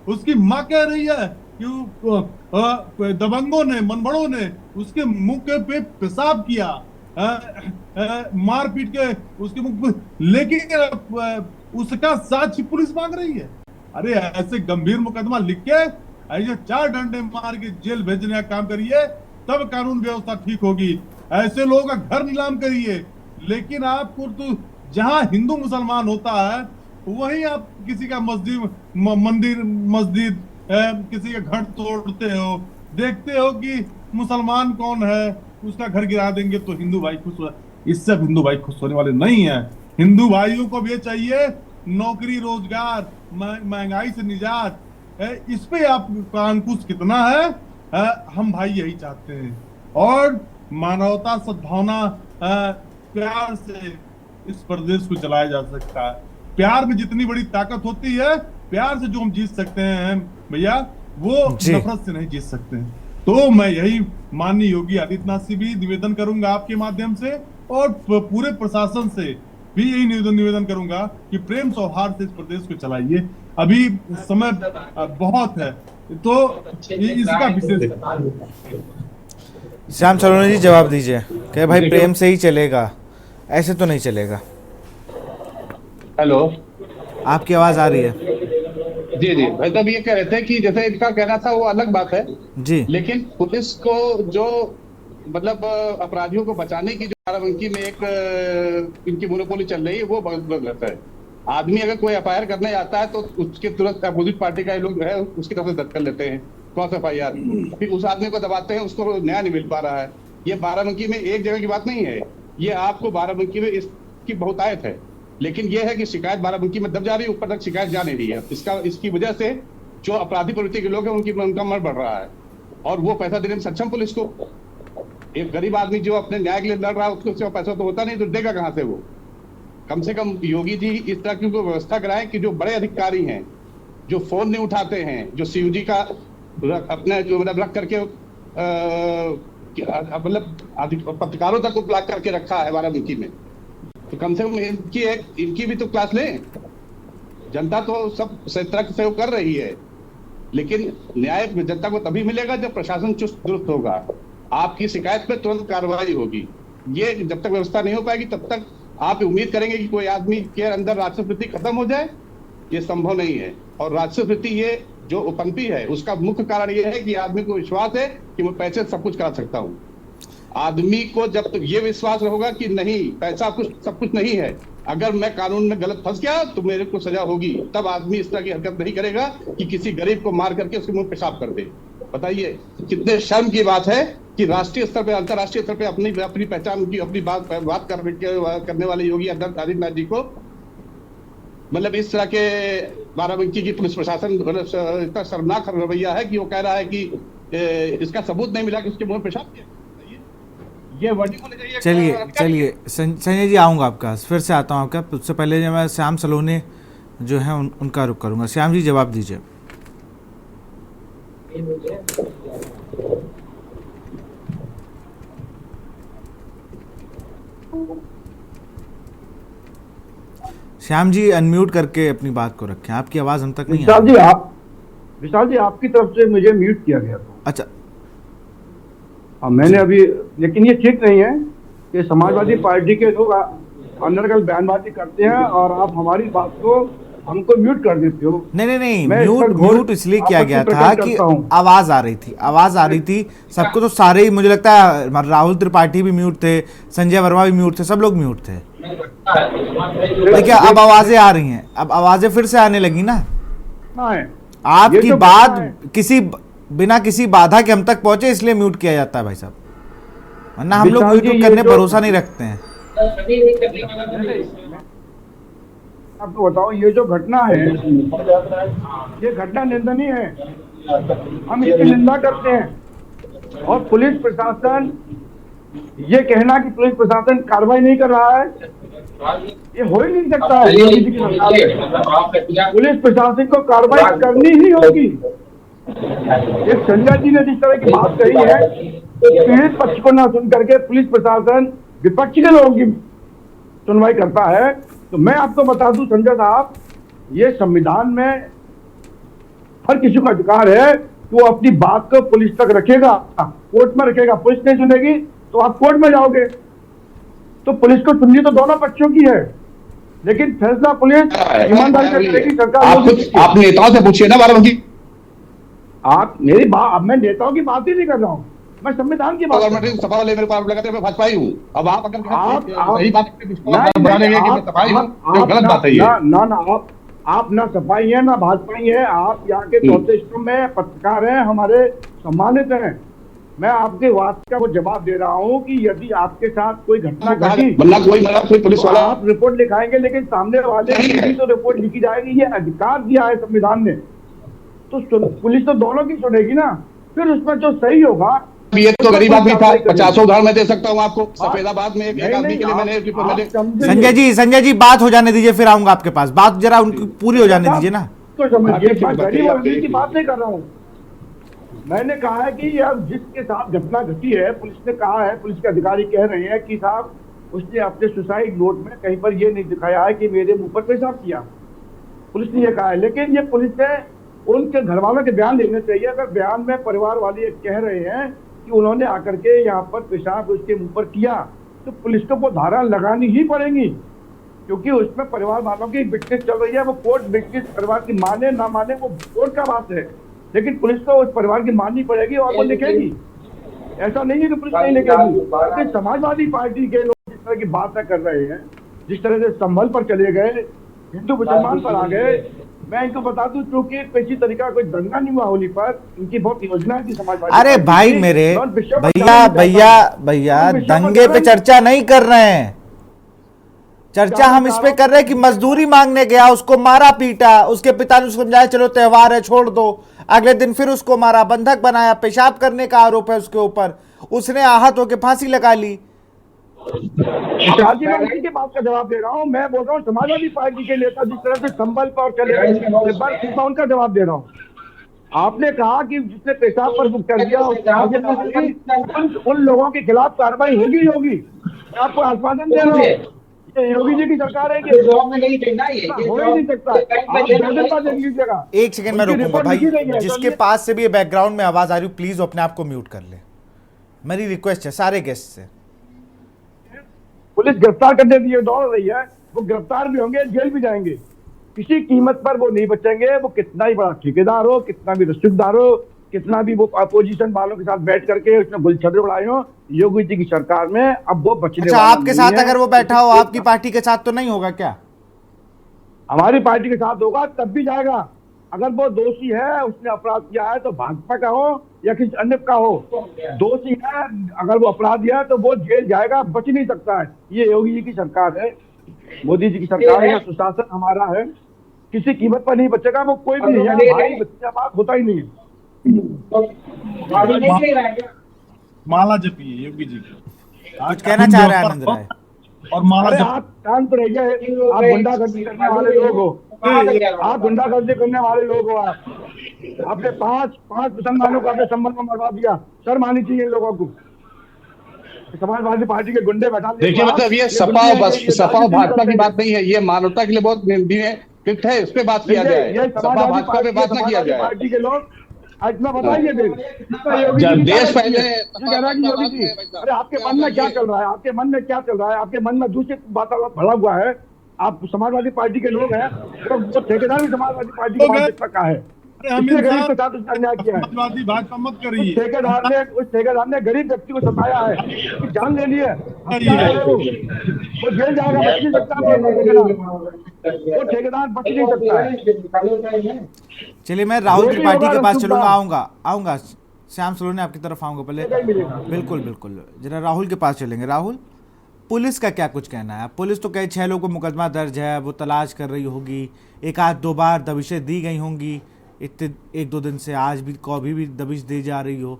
उसकी माँ कह रही है कि दबंगों ने, मनबड़ों ने उसके मुंह पे पेशाब किया, मार पीट के उसके मुंह पे, लेकिन उसका साक्ष्य पुलिस मांग रही है। अरे ऐसे गंभीर मुकदमा लिख के ऐसे 4 डंडे मार के जेल भेजने का काम करिए, तब कानून व्यवस्था ठीक होगी। ऐसे लोगों का घर नीलाम करिए, लेकिन आपको तो जहां हिंदू मुसलमान होता है वहीं आप किसी का मंदिर मस्जिद किसी का घर तोड़ते हो, देखते हो कि मुसलमान कौन है, उसका घर गिरा देंगे तो हिंदू भाई खुश हो। इससे हिंदू भाई खुश होने वाले नहीं है। हिंदू भाइयों को भी चाहिए नौकरी, रोजगार, महंगाई से निजात। इस पे आपका अंकुश कितना है? हम भाई यही चाहते हैं, और मानवता, सद्भावना, प्यार से इस प्रदेश को चलाया जा सकता है। प्यार में जितनी बड़ी ताकत होती है, प्यार से जो हम जीत सकते हैं भैया, वो नफरत से नहीं जीत सकते हैं। तो मैं यही माननीय योगी आदित्यनाथ से भी निवेदन करूंगा आपके माध्यम से, और पूरे प्रशासन से भी यही निवेदन करूंगा कि प्रेम सौहार्द से इस प्रदेश को चलाइए। अभी समय बहुत है, तो इसका विशेष। श्याम सलोनी जी जवाब दीजिए कि भाई प्रेम से ही चलेगा, ऐसे तो नहीं चलेगा। हेलो, आपकी आवाज आ रही है? जी जी भाई साहब, ये कह रहे थे कि जैसे इनका कहना था वो अलग बात है जी, लेकिन पुलिस को जो मतलब अपराधियों को बचाने की जो बाराबंकी में एक इनकी मोनोपोली चल रही है, वो बहुत गलत है। आदमी अगर कोई एफआईआर करने जाता है तो उसके तुरंत अपोजिट पार्टी का लोग है उसकी तरफ से दर्ज कर लेते हैं क्रॉस एफआईआर, फिर उस आदमी को दबाते हैं, उसको न्याय नहीं मिल पा रहा है। ये बाराबंकी में एक जगह की बात नहीं है, ये आपको बाराबंकी में इसकी बहुतायत है। लेकिन ये है कि शिकायत बाराबंकी में दब जा रही है, ऊपर तक शिकायत जा नहीं रही है। इसकी वजह से जो अपराधी प्रवृत्ति के लोग हैं उनका मर बढ़ रहा है, और वो पैसा देने में सक्षम पुलिस को। एक गरीब आदमी जो अपने न्याय के लिए लड़ रहा है, उसको पैसा तो होता नहीं, तो देगा कहां से वो? कम से कम योगी जी इस तरह की व्यवस्था कराएं कि जो बड़े अधिकारी हैं, जो फोन नहीं उठाते हैं, जो सीयूजी का अपने जो मतलब रख करके मतलब पत्रकारों तक को ब्लॉक करके रखा है बाराबंकी में, तो कम से कम इनकी भी तो क्लास लें। जनता तो सब तरह से सहयोग कर रही है, लेकिन न्याय जनता को तभी मिलेगा जब प्रशासन चुस्त दुरुस्त होगा, आपकी शिकायत पे तुरंत कार्रवाई होगी। ये जब तक व्यवस्था नहीं हो पाएगी तब तक आप उम्मीद करेंगे कि कोई आदमी के अंदर राजस्व वृत्ति खत्म हो जाए, ये संभव नहीं है। और राजस्व वृत्ति ये जो उपंपी है उसका मुख्य कारण ये है कि आदमी को विश्वास है कि मैं पैसे सब कुछ करा सकता हूँ। आदमी को जब तक ये विश्वास होगा कि नहीं पैसा सब कुछ नहीं है, अगर मैं कानून में गलत फंस गया तो मेरे को सजा होगी, तब आदमी इस तरह की हरकत नहीं करेगा कि किसी गरीब को मार करके उसके मुंह पेशाब कर दे। बताइए कितने शर्म की बात है कि राष्ट्रीय स्तर पे, अंतर्राष्ट्रीय स्तर पे अपनी पहचान की, अपनी बात करने वाले योगी आदित्यनाथ जी को मतलब इस तरह के बाराबंकी की पुलिस प्रशासन इतना शर्मनाक रवैया है कि वो कह रहा है कि इसका सबूत नहीं मिला कि उसके मुंह में पेशाब किया। ये वर्डिंग होनी चाहिए। चलिए संजय जी आऊँगा आपका, फिर से आता हूँ आपका। उससे पहले जब मैं श्याम सलोनी जो है उनका रुख करूँगा। श्याम जी जवाब दीजिए। श्याम जी अनम्यूट करके अपनी बात को रखें, आपकी आवाज हम तक नहीं आ रही। विशाल जी आपकी तरफ से मुझे म्यूट किया गया था। अच्छा हाँ, मैंने अभी, लेकिन ये ठीक नहीं है कि समाजवादी पार्टी के लोग अनर्गल बयानबाजी करते हैं और आप हमारी बात को हमको म्यूट कर देते हो। नहीं, म्यूट इसलिए किया गया था कि आवाज आ रही थी सबको, तो सारे ही, मुझे लगता है राहुल त्रिपाठी भी म्यूट थे, संजय वर्मा भी म्यूट थे, सब लोग म्यूट थे। देखिए अब आवाजें आ रही हैं, अब आवाजें फिर से आने लगी ना। आपकी बात किसी बिना किसी बाधा के हम तक पहुंचे इसलिए म्यूट किया जाता है भाई साहब, वरना हम लोग विशाल जी, म्यूट ये करने जो- भरोसा नहीं रखते हैं। आपको बताओ, ये जो घटना है, ये घटना निंदनीय है, हम इसकी निंदा करते हैं। और पुलिस प्रशासन, ये कहना कि पुलिस प्रशासन कार्रवाई नहीं कर रहा है, ये हो ही नहीं सकता है। योगी जी की सरकार में पुलिस प्रशासन को कार्रवाई करनी ही होगी। एक संजय जी ने जिस तरह की बात कही है, पीड़ित पक्ष को ना सुन करके पुलिस प्रशासन विपक्ष के लोगों की सुनवाई करता है, तो मैं आपको बता दूं संजय साहब, ये संविधान में हर किसी का अधिकार है कि वो अपनी बात को पुलिस तक रखेगा, कोर्ट में रखेगा। पुलिस नहीं सुनेगी तो आप कोर्ट में जाओगे। तो पुलिस को सुननी तो दोनों पक्षों की है, लेकिन फैसला पुलिस ईमानदारी से करेगी। सरकार आप नेताओं से पूछिए ना बाराबंकी। आप मेरी बात, अब मैं नेताओं की बात ही नहीं कर रहा हूँ, मैं संविधान की बात कर रहा हूँ। सभा वाले मेरे को आरोप लगाते हैं मैं भाजपा ही हूँ। अब आप अगर आप सही बात नहीं, बना लेंगे कि मैं सफाई हूँ, तो गलत बात है ये। ना आप ना सफाई है ना भाजपा ही है। आप यहाँ के चौथे स्टूम में पत्रकार हैं, हमारे सम्मानित हैं। मैं आपके बात का वो जवाब दे रहा हूँ कि यदि आपके साथ कोई घटना घटी, कोई पुलिस वाला, आप रिपोर्ट लिखाएंगे, लेकिन सामने वाले की भी तो रिपोर्ट लिखी जाएगी। ये अधिकार दिया है संविधान ने, तो पुलिस तो दोनों की सुनेगी ना। फिर उसमें जो सही होगा, ये तो गरीब आदमी था, 50 उधार मैं दे सकता हूँ आपको। सफेदाबाद में एक आदमी के लिए मैंने संजय जी बात हो जाने दीजिए, फिर आऊंगा आपके पास। बात जरा उनकी पूरी हो जाने दीजिए ना। तो गरीब आदमी की बात नहीं कर रहा हूँ। मैंने कहा है कि यार जिसके साथ घटना घटी है, पुलिस ने कहा है, पुलिस के अधिकारी कह रहे हैं कि साहब उसने अपने सुसाइड नोट में कहीं पर ये नहीं दिखाया है कि मेरे मुंह पर पेशाब किया। पुलिस ने ये कहा है, लेकिन ये पुलिस ने उनके घर वालों के बयान लेने चाहिए। अगर बयान में परिवार वाले ये कह रहे हैं कि उन्होंने आकर के यहाँ पर पेशाब उसके मुंह पर किया, तो पुलिस को वो धारा लगानी ही पड़ेगी, क्योंकि उसमें परिवार वालों की विटनेस चल रही है। वो कोर्ट विटनेस परिवार की माने ना माने वो कोर्ट का बात है, लेकिन पुलिस को उस परिवार की माननी पड़ेगी और वो लिखेगी। ऐसा नहीं है कि पुलिस नहीं लिखेगी। लेकिन समाजवादी पार्टी के लोग जिस तरह की बातें कर रहे हैं, जिस तरह से संभल पर चले गए, हिंदू मुसलमान पर आ गए, मैं इनको बता दूं, क्योंकि किसी तरीका कोई दंगा नहीं हुआ होली पर, इनकी बहुत योजना थी समाजवादी। अरे भाई मेरे भैया दंगे पे चर्चा नहीं कर रहे हैं। चर्चा हम इस पे कर रहे हैं कि मजदूरी मांगने गया, उसको मारा पीटा, उसके पिता ने उसको समझाया चलो त्योहार है छोड़ दो, अगले दिन फिर उसको मारा, बंधक बनाया, पेशाब करने का आरोप है उसके ऊपर, उसने आहत होकर फांसी लगा ली। शादी में उसी के बात का जवाब दे रहा हूँ। मैं बोल रहा हूँ समाजवादी पार्टी के नेता जिस तरह से संभल पर चले गए, उनका जवाब दे रहा हूँ। आपने कहा कि जिसने पेशाब पर बुक कर दिया उन लोगों के खिलाफ कार्रवाई होगी होगी। मैं आपको आश्वासन दे रहा हूँ। योगी जी की सरकार है कि हो ही नहीं सकता। एक सेकंड में रुकूंगा भाई, जिसके पास से भी ये बैकग्राउंड में आवाज आ रही है प्लीज अपने आप को म्यूट कर ले, मेरी रिक्वेस्ट है सारे गेस्ट से। पुलिस गिरफ्तार करने के लिए दौड़ रही है, वो गिरफ्तार भी होंगे, जेल भी जाएंगे, किसी कीमत पर वो नहीं बचेंगे। वो कितना ही बड़ा ठेकेदार हो, कितना भी रसूखदार हो, कितना भी वो अपोजिशन वालों के साथ बैठ करके उसने गुलछर्रे उड़ाए हो, योगी जी की सरकार में अब वो बचने अच्छा, आपके साथ अगर वो बैठा हो, आपकी पार्टी के साथ तो नहीं होगा क्या? हमारी पार्टी के साथ होगा तब भी जाएगा। अगर वो दोषी है, उसने अपराध किया है, तो भाजपा का हो या किसी अन्य का हो, दोषी है, अगर वो अपराध किया है तो वो जेल जाएगा, बच नहीं सकता है। ये योगी जी की सरकार है, मोदी जी की सरकार है, सुशासन हमारा है, किसी कीमत पर नहीं बचेगा वो कोई भी नहीं। भाई बच्चा बात होता ही नहीं है। माला जपिए योगी जी कुछ कहना चाह रहे हैं आनंद राय। और माला आप शांत रहिए, आप गुंडागर्दी करने वाले लोग हो, आप गुंडागर्दी करने वाले लोग हो। आपने पांच मुसलमानों को अपने संबंध में मरवा दिया, शर्म आनी चाहिए इन लोगों को। समाजवादी पार्टी के गुंडे बैठा देखिए, मतलब ये सपा भाजपा की बात नहीं है, ये मानवता के लिए बहुत निंदनीय है। इस पे बात किया जाए, सपा भाजपा पे बात ना किया जाए। पार्टी के लोग इतना बताइए देश पहले। अरे आपके मन में क्या चल रहा है, आपके मन में क्या चल रहा है, आपके मन में दूसरी बात भरा हुआ है। आप समाजवादी पार्टी के लोग हैं, तो ठेकेदार भी समाजवादी पार्टी का है, गरीब के साथ उसने अन्याय किया है। भाजपा मत करिए। उस ठेकेदार ने गरीब व्यक्ति को सताया है, जान ले ली है, वो जेल जाएगा, बच नहीं सकता। वो ठेकेदार बच नहीं सकता है। चलिए मैं राहुल जो भी त्रिपाठी होगा के पास रसूख चलूंगा, साहब। आऊंगा श्याम सलोनी आपकी तरफ आऊंगा पहले। मिलेगा। बिल्कुल जरा राहुल के पास चलेंगे। राहुल, पुलिस का क्या कुछ कहना है? पुलिस तो कहे 6 लोगों को मुकदमा दर्ज है, वो तलाश कर रही होगी, 1-2 बार दबिशें दी गई होंगी, इतने 1-2 दिन से आज भी कभी भी दबिश दी जा रही हो।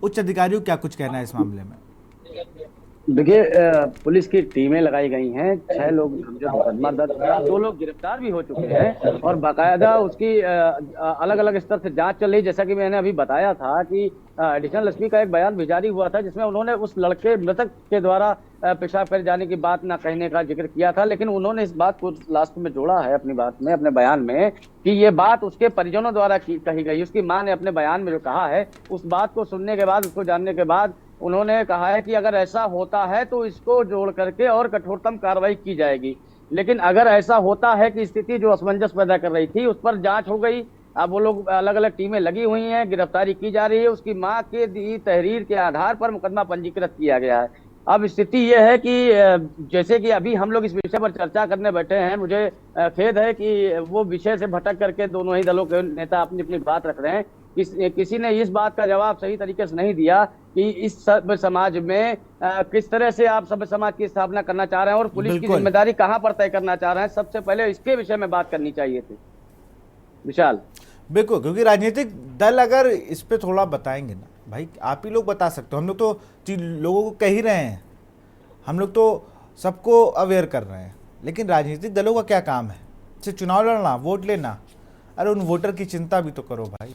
उच्च अधिकारियों को क्या कुछ कहना है इस मामले में? देखिए, पुलिस की टीमें लगाई गई हैं, 6 लोग जो मुकदमा दर्ज है, 2 लोग गिरफ्तार भी हो चुके हैं और बाकायदा उसकी अलग अलग स्तर से जांच चल रही। जैसा कि मैंने अभी बताया था कि एडिशनल एसपी का एक बयान भी जारी हुआ था जिसमें उन्होंने उस लड़के मृतक के द्वारा पेशाब कर जाने की बात ना कहने का जिक्र किया था, लेकिन उन्होंने इस बात को लास्ट में जोड़ा है अपनी बात में, अपने बयान में, कि ये बात उसके परिजनों द्वारा कही गई। उसकी मां ने अपने बयान में जो कहा है, उस बात को सुनने के बाद, उसको जानने के बाद उन्होंने कहा है कि अगर ऐसा होता है तो इसको जोड़ करके और कठोरतम कार्रवाई की जाएगी। लेकिन अगर ऐसा होता है कि स्थिति जो असमंजस पैदा कर रही थी उस पर जांच हो गई, अब वो लोग अलग अलग टीमें लगी हुई हैं, गिरफ्तारी की जा रही है, उसकी मां के दी तहरीर के आधार पर मुकदमा पंजीकृत किया गया है। अब स्थिति ये है कि जैसे कि अभी हम लोग इस विषय पर चर्चा करने बैठे हैं, मुझे खेद है कि वो विषय से भटक करके दोनों ही दलों के नेता अपनी अपनी बात रख रहे हैं। किसी ने इस बात का जवाब सही तरीके से नहीं दिया कि इस सभ्य समाज में किस तरह से आप सभ्य समाज की स्थापना करना चाह रहे हैं और पुलिस की जिम्मेदारी कहां पर तय करना चाह रहे हैं। सबसे पहले इसके विषय में बात करनी चाहिए थी। विशाल, बिल्कुल, क्योंकि राजनीतिक दल अगर इस पे थोड़ा बताएंगे ना भाई, आप ही लोग बता सकते हो, हम लोग तो लोगों को कह ही रहे हैं, हम लोग तो सबको अवेयर कर रहे हैं, लेकिन राजनीतिक दलों का क्या काम है? सिर्फ चुनाव लड़ना, वोट लेना? अरे उन वोटर की चिंता भी तो करो भाई।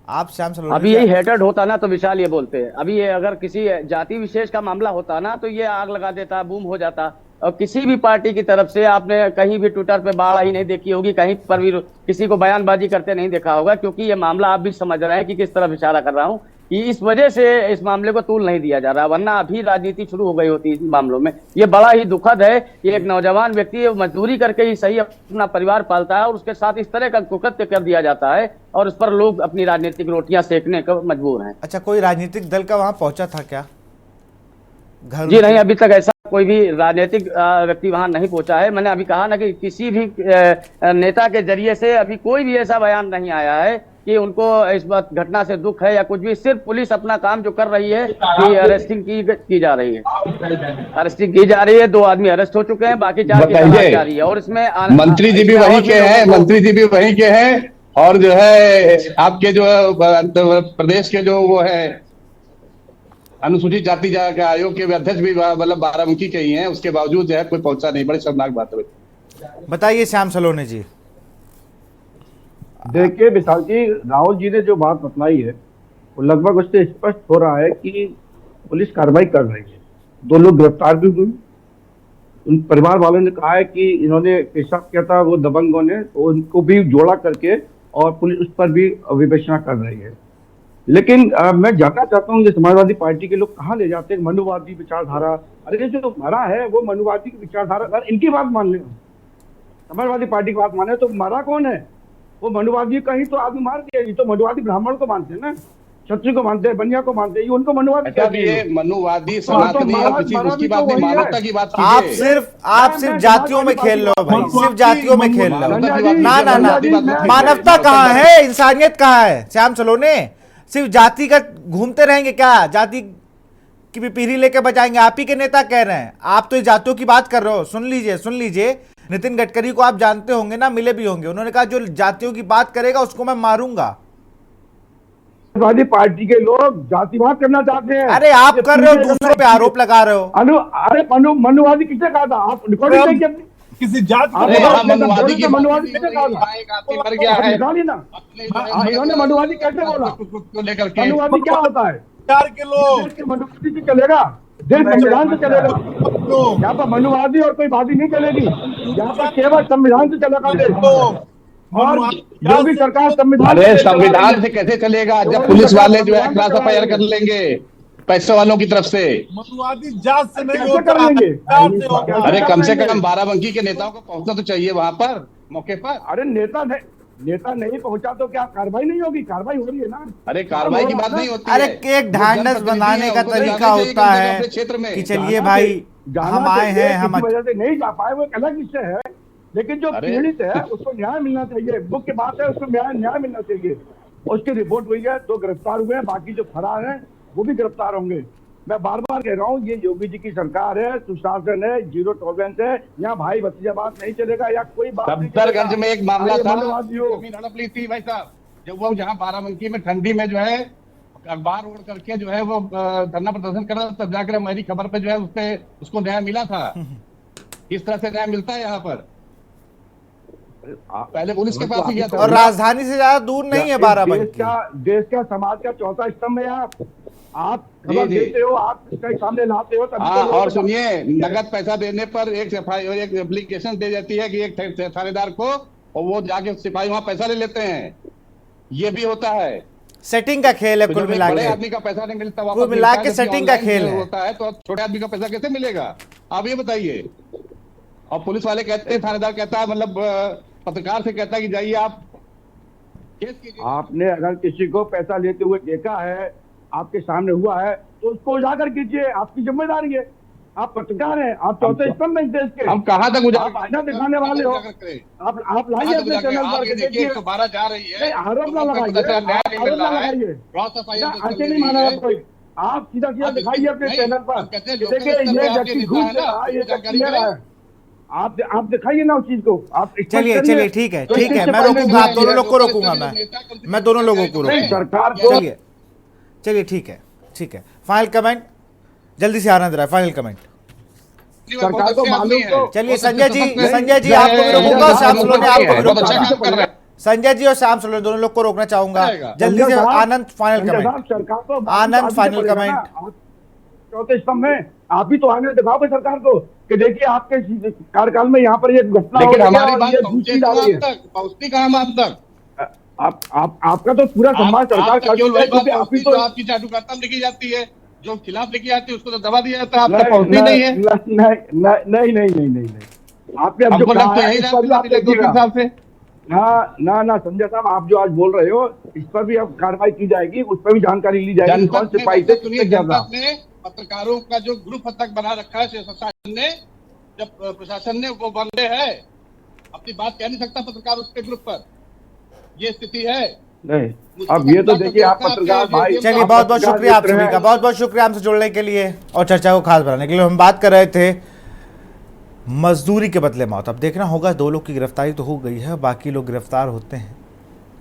आप श्याम सलोनी, अभी यही हेटेड होता ना तो विशाल ये बोलते हैं, अभी ये अगर किसी जाति विशेष का मामला होता ना तो ये आग लगा देता, बूम हो जाता। और किसी भी पार्टी की तरफ से आपने कहीं भी ट्विटर पे बाढ़ ही नहीं देखी होगी, कहीं पर भी किसी को बयानबाजी करते नहीं देखा होगा, क्योंकि ये मामला आप भी समझ रहे हैं कि किस तरफ इशारा कर रहा हूँ, कि इस वजह से इस मामले को तूल नहीं दिया जा रहा, वरना अभी राजनीति शुरू हो गई होती इन मामलों में। ये बड़ा ही दुखद है कि एक नौजवान व्यक्ति मजदूरी करके ही सही अपना परिवार पालता है और उसके साथ इस तरह का कुकृत्य कर दिया जाता है और उस पर लोग अपनी राजनीतिक रोटियां सेकने को मजबूर हैं। अच्छा, कोई राजनीतिक दल का वहां पहुंचा था क्या? जी नहीं, अभी तक ऐसा कोई भी राजनीतिक व्यक्ति वहां नहीं पहुंचा है। मैंने अभी कहा ना कि किसी भी नेता के जरिए से अभी कोई भी ऐसा बयान नहीं आया है कि उनको इस बात घटना से दुख है या कुछ भी। सिर्फ पुलिस अपना काम जो कर रही है कि अरेस्टिंग की जा रही है, अरेस्टिंग की जा रही है। 2 आदमी अरेस्ट हो चुके हैं, बाकी 4 की तलाश जारी है। और इसमें मंत्री जी भी वहीं के हैं, मंत्री जी भी वहीं के हैं, और जो है आपके जो प्रदेश के जो वो है अनुसूचित जाति के आयोग के अध्यक्ष भी मतलब बाराबंकी के ही हैं, उसके बावजूद जो है कोई पहुंचा नहीं। बड़ी शर्मनाक बात है। बताइए श्याम सलोनी जी। देखिए विशाल जी, राहुल जी ने जो बात बतलाई है वो लगभग उससे स्पष्ट हो रहा है कि पुलिस कार्रवाई कर रही है। 2 लोग गिरफ्तार भी हुए। उन परिवार वालों ने कहा है कि इन्होंने पेशाब किया था वो दबंगों ने, तो उनको भी जोड़ा करके और पुलिस उस पर भी विवेचना कर रही है। लेकिन मैं जानना चाहता हूँ कि समाजवादी पार्टी के लोग कहाँ ले जाते हैं मनुवादी विचारधारा। अरे जो मरा है वो मनुवादी की विचारधारा, अगर इनकी बात मान ले, समाजवादी पार्टी की बात माने, तो मरा कौन है? वो मनुवादी का ही तो आदमी मार दिया। ये तो मनुवादी ब्राह्मण को मानते हैं ना, क्षत्रिय को मानते हैं, बनिया को मानते हैं, ये उनको मनुवादी कहते हैं। मनुवादी सनातनी उसकी बात नहीं, मानवता की बात कीजिए। आप सिर्फ जातियों में खेल लो भाई, सिर्फ जातियों में खेल लो। ना, मानवता कहाँ है, इंसानियत कहाँ है? श्याम सलोनी, सिर्फ जाति का घूमते रहेंगे क्या? जाति की भी पीढ़ी लेके बजाएंगे? आप ही के नेता कह रहे हैं, आप तो जातियों की बात कर रहे हो। सुन लीजिए, नितिन गडकरी को आप जानते होंगे ना, मिले भी होंगे। उन्होंने कहा जो जातियों की बात करेगा उसको मैं मारूंगा। समाजवादी पार्टी के लोग जातिवाद करना चाहते हैं। अरे आप कर रहे हो, दूसरों पे आरोप लगा रहे हो। अरे मनुवादी किसने कहा था? आप रिकॉर्डिंग नहीं किया किसी जात को? मनुवादी किसने कहा था? मर गया है इन्होंने मनुवादी कैसे बोला? मनुवादी क्या होता है? के लोग मनुवादी से चलेगा, देश संविधान से चलेगा। यहाँ पर मनुवादी और कोई वादी नहीं चलेगी, यहाँ पर केवल संविधान से चलेगा देश। और जो भी सरकार संविधान से कैसे चलेगा जब पुलिस वाले जो है क्लास एफआईआर कर लेंगे पैसे वालों की तरफ से? मनुवादी जात से नहीं कर लेंगे। अरे कम से कम बाराबंकी के नेताओं को पहुंचना तो चाहिए वहां पर, मौके पर। अरे नेता नहीं पहुंचा तो क्या कार्रवाई नहीं होगी? कार्रवाई हो रही है ना। अरे कार्रवाई की बात नहीं होती। अरे एक ढांढस बनाने का तरीका होता है क्षेत्र में कि चलिए भाई हम आए हैं, हम वजह से नहीं जा पाए, वो एक अलग विषय है। लेकिन जो पीड़ित है उसको न्याय मिलना चाहिए। मुख्य बात है उसको न्याय मिलना चाहिए। उसकी रिपोर्ट हुई है, 2 गिरफ्तार हुए हैं, बाकी जो फरार हैं वो भी गिरफ्तार होंगे। मैं बार बार कह रहा हूँ, ये योगी जी की सरकार है, सुशासन है, जीरो टॉलरेंस है, यहाँ भाई भतीजावाद नहीं चलेगा या कोई बात नहीं चलेगा। सफदरगंज में एक मामला था, मंदवादियों जमीन हड़प ली थी भाई साहब, जब वो जहाँ बाराबंकी में ठंडी में जो है अखबार ओढ़ करके जो है वो धरना प्रदर्शन कर रहा था, तब जाकर मेरी खबर पे जो है उसको न्याय मिला था। इस तरह से न्याय मिलता है यहाँ पर। पहले पुलिस के पास ही गया था। और राजधानी से ज्यादा दूर नहीं है बाराबंकी। देश का समाज का चौथा स्तंभ है आप खबर देते हो, आप इसका सामने लाते हो। हाँ, और सुनिए, नगद पैसा देने पर एक एप्लीकेशन दे जाती है कि एक थानेदार को, और वो जाके सिपाही वहाँ पैसा ले लेते हैं। ये भी होता है, सेटिंग का खेल है कुल मिला के। आदमी का पैसा नहीं मिलता, कुल मिला के सेटिंग का खेल होता है, तो छोटे आदमी का पैसा कैसे मिलेगा आप ये बताइए। और पुलिस वाले कहते हैं, थानेदार कहता है, मतलब पत्रकार से कहता है कि जाइए आप केस कीजिए। आपने अगर किसी को पैसा लेते हुए देखा है, आपके सामने हुआ है, तो उसको उजागर कीजिए, आपकी जिम्मेदारी है। आप पत्रकार हैं, आप चौथे स्तंभ में देश के। हम कहाँ तक उजागर, आप आईना दिखाने वाले हो। आप लाइए अपने चैनल पर, देखिए 112 जा रही है, आरोप ना लगाइए, ऐसे नहीं माना कोई। आप सीधा सीधा दिखाइए अपने चैनल पर, देखिए ये व्यक्ति घूस रहा है, ये व्यक्ति ले रहा है। आप दिखाइए ना उस चीज को। आप चलिए ठीक है, मैं रोकूंगा, आप दोनों लोग को रोकूंगा, मैं दोनों लोगों को रोकूंगा। सरकार को चलिए ठीक है। फाइनल कमेंट जल्दी से आनंद राय, फाइनल कमेंट। सरकार को मालूम तो। चलिए संजय जी आपको भी रोकूंगा, श्याम सोलोने आपको भी रोकूंगा। संजय जी और श्याम सोलोने दोनों लोग को रोकना चाहूंगा। जल्दी से आनंद फाइनल कमेंट। आनंद फाइनल कमेंट। चौथे स्तंभ में आप ही तो आगे दिखाओगे सरकार को कि देखिए आपके कार्यकाल में यहाँ पर ये घटना हो रही है, हमारी बात पहुंचती कहाँ आप तक? आपका तो पूरा समाज सरकार आपकी चाटुकारिता लिखी जाती है, जो खिलाफ लिखी जाती है उसको तो दबा दिया जाता है, आप तक पहुंचती नहीं है। नहीं, आपने अब जो कहा है इस पर भी आप देखिएगा। ना संजय साहब, आप जो आज बोल रहे हो इस पर भी अब कार्रवाई की जाएगी, उस पर भी जानकारी ली जाएगी। कौन सिपाही से पत्रकारों का जो ग्रुप तक बना रखा है प्रशासन ने, जब प्रशासन ने वो बंदे है, अपनी बात कह नहीं सकता पत्रकार उसके ग्रुप पर, ये स्थिति है। नहीं, अब ये तो देखिए आप पत्रकार भाई। चलिए बहुत शुक्रिया आप सभी का, बहुत शुक्रिया हमसे जुड़ने के लिए और चर्चा को खास बनाने के लिए। हम बात कर रहे थे मजदूरी के बदले मौत। अब देखना होगा, 2 लोग की गिरफ्तारी तो हो गई है, बाकी लोग गिरफ्तार होते हैं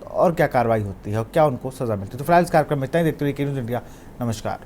तो और क्या कार्रवाई होती है और क्या उनको सजा मिलती है। तो फिलहाल इस कार्यक्रम में इतना ही। देखते रहिए के न्यूज़ इंडिया। नमस्कार।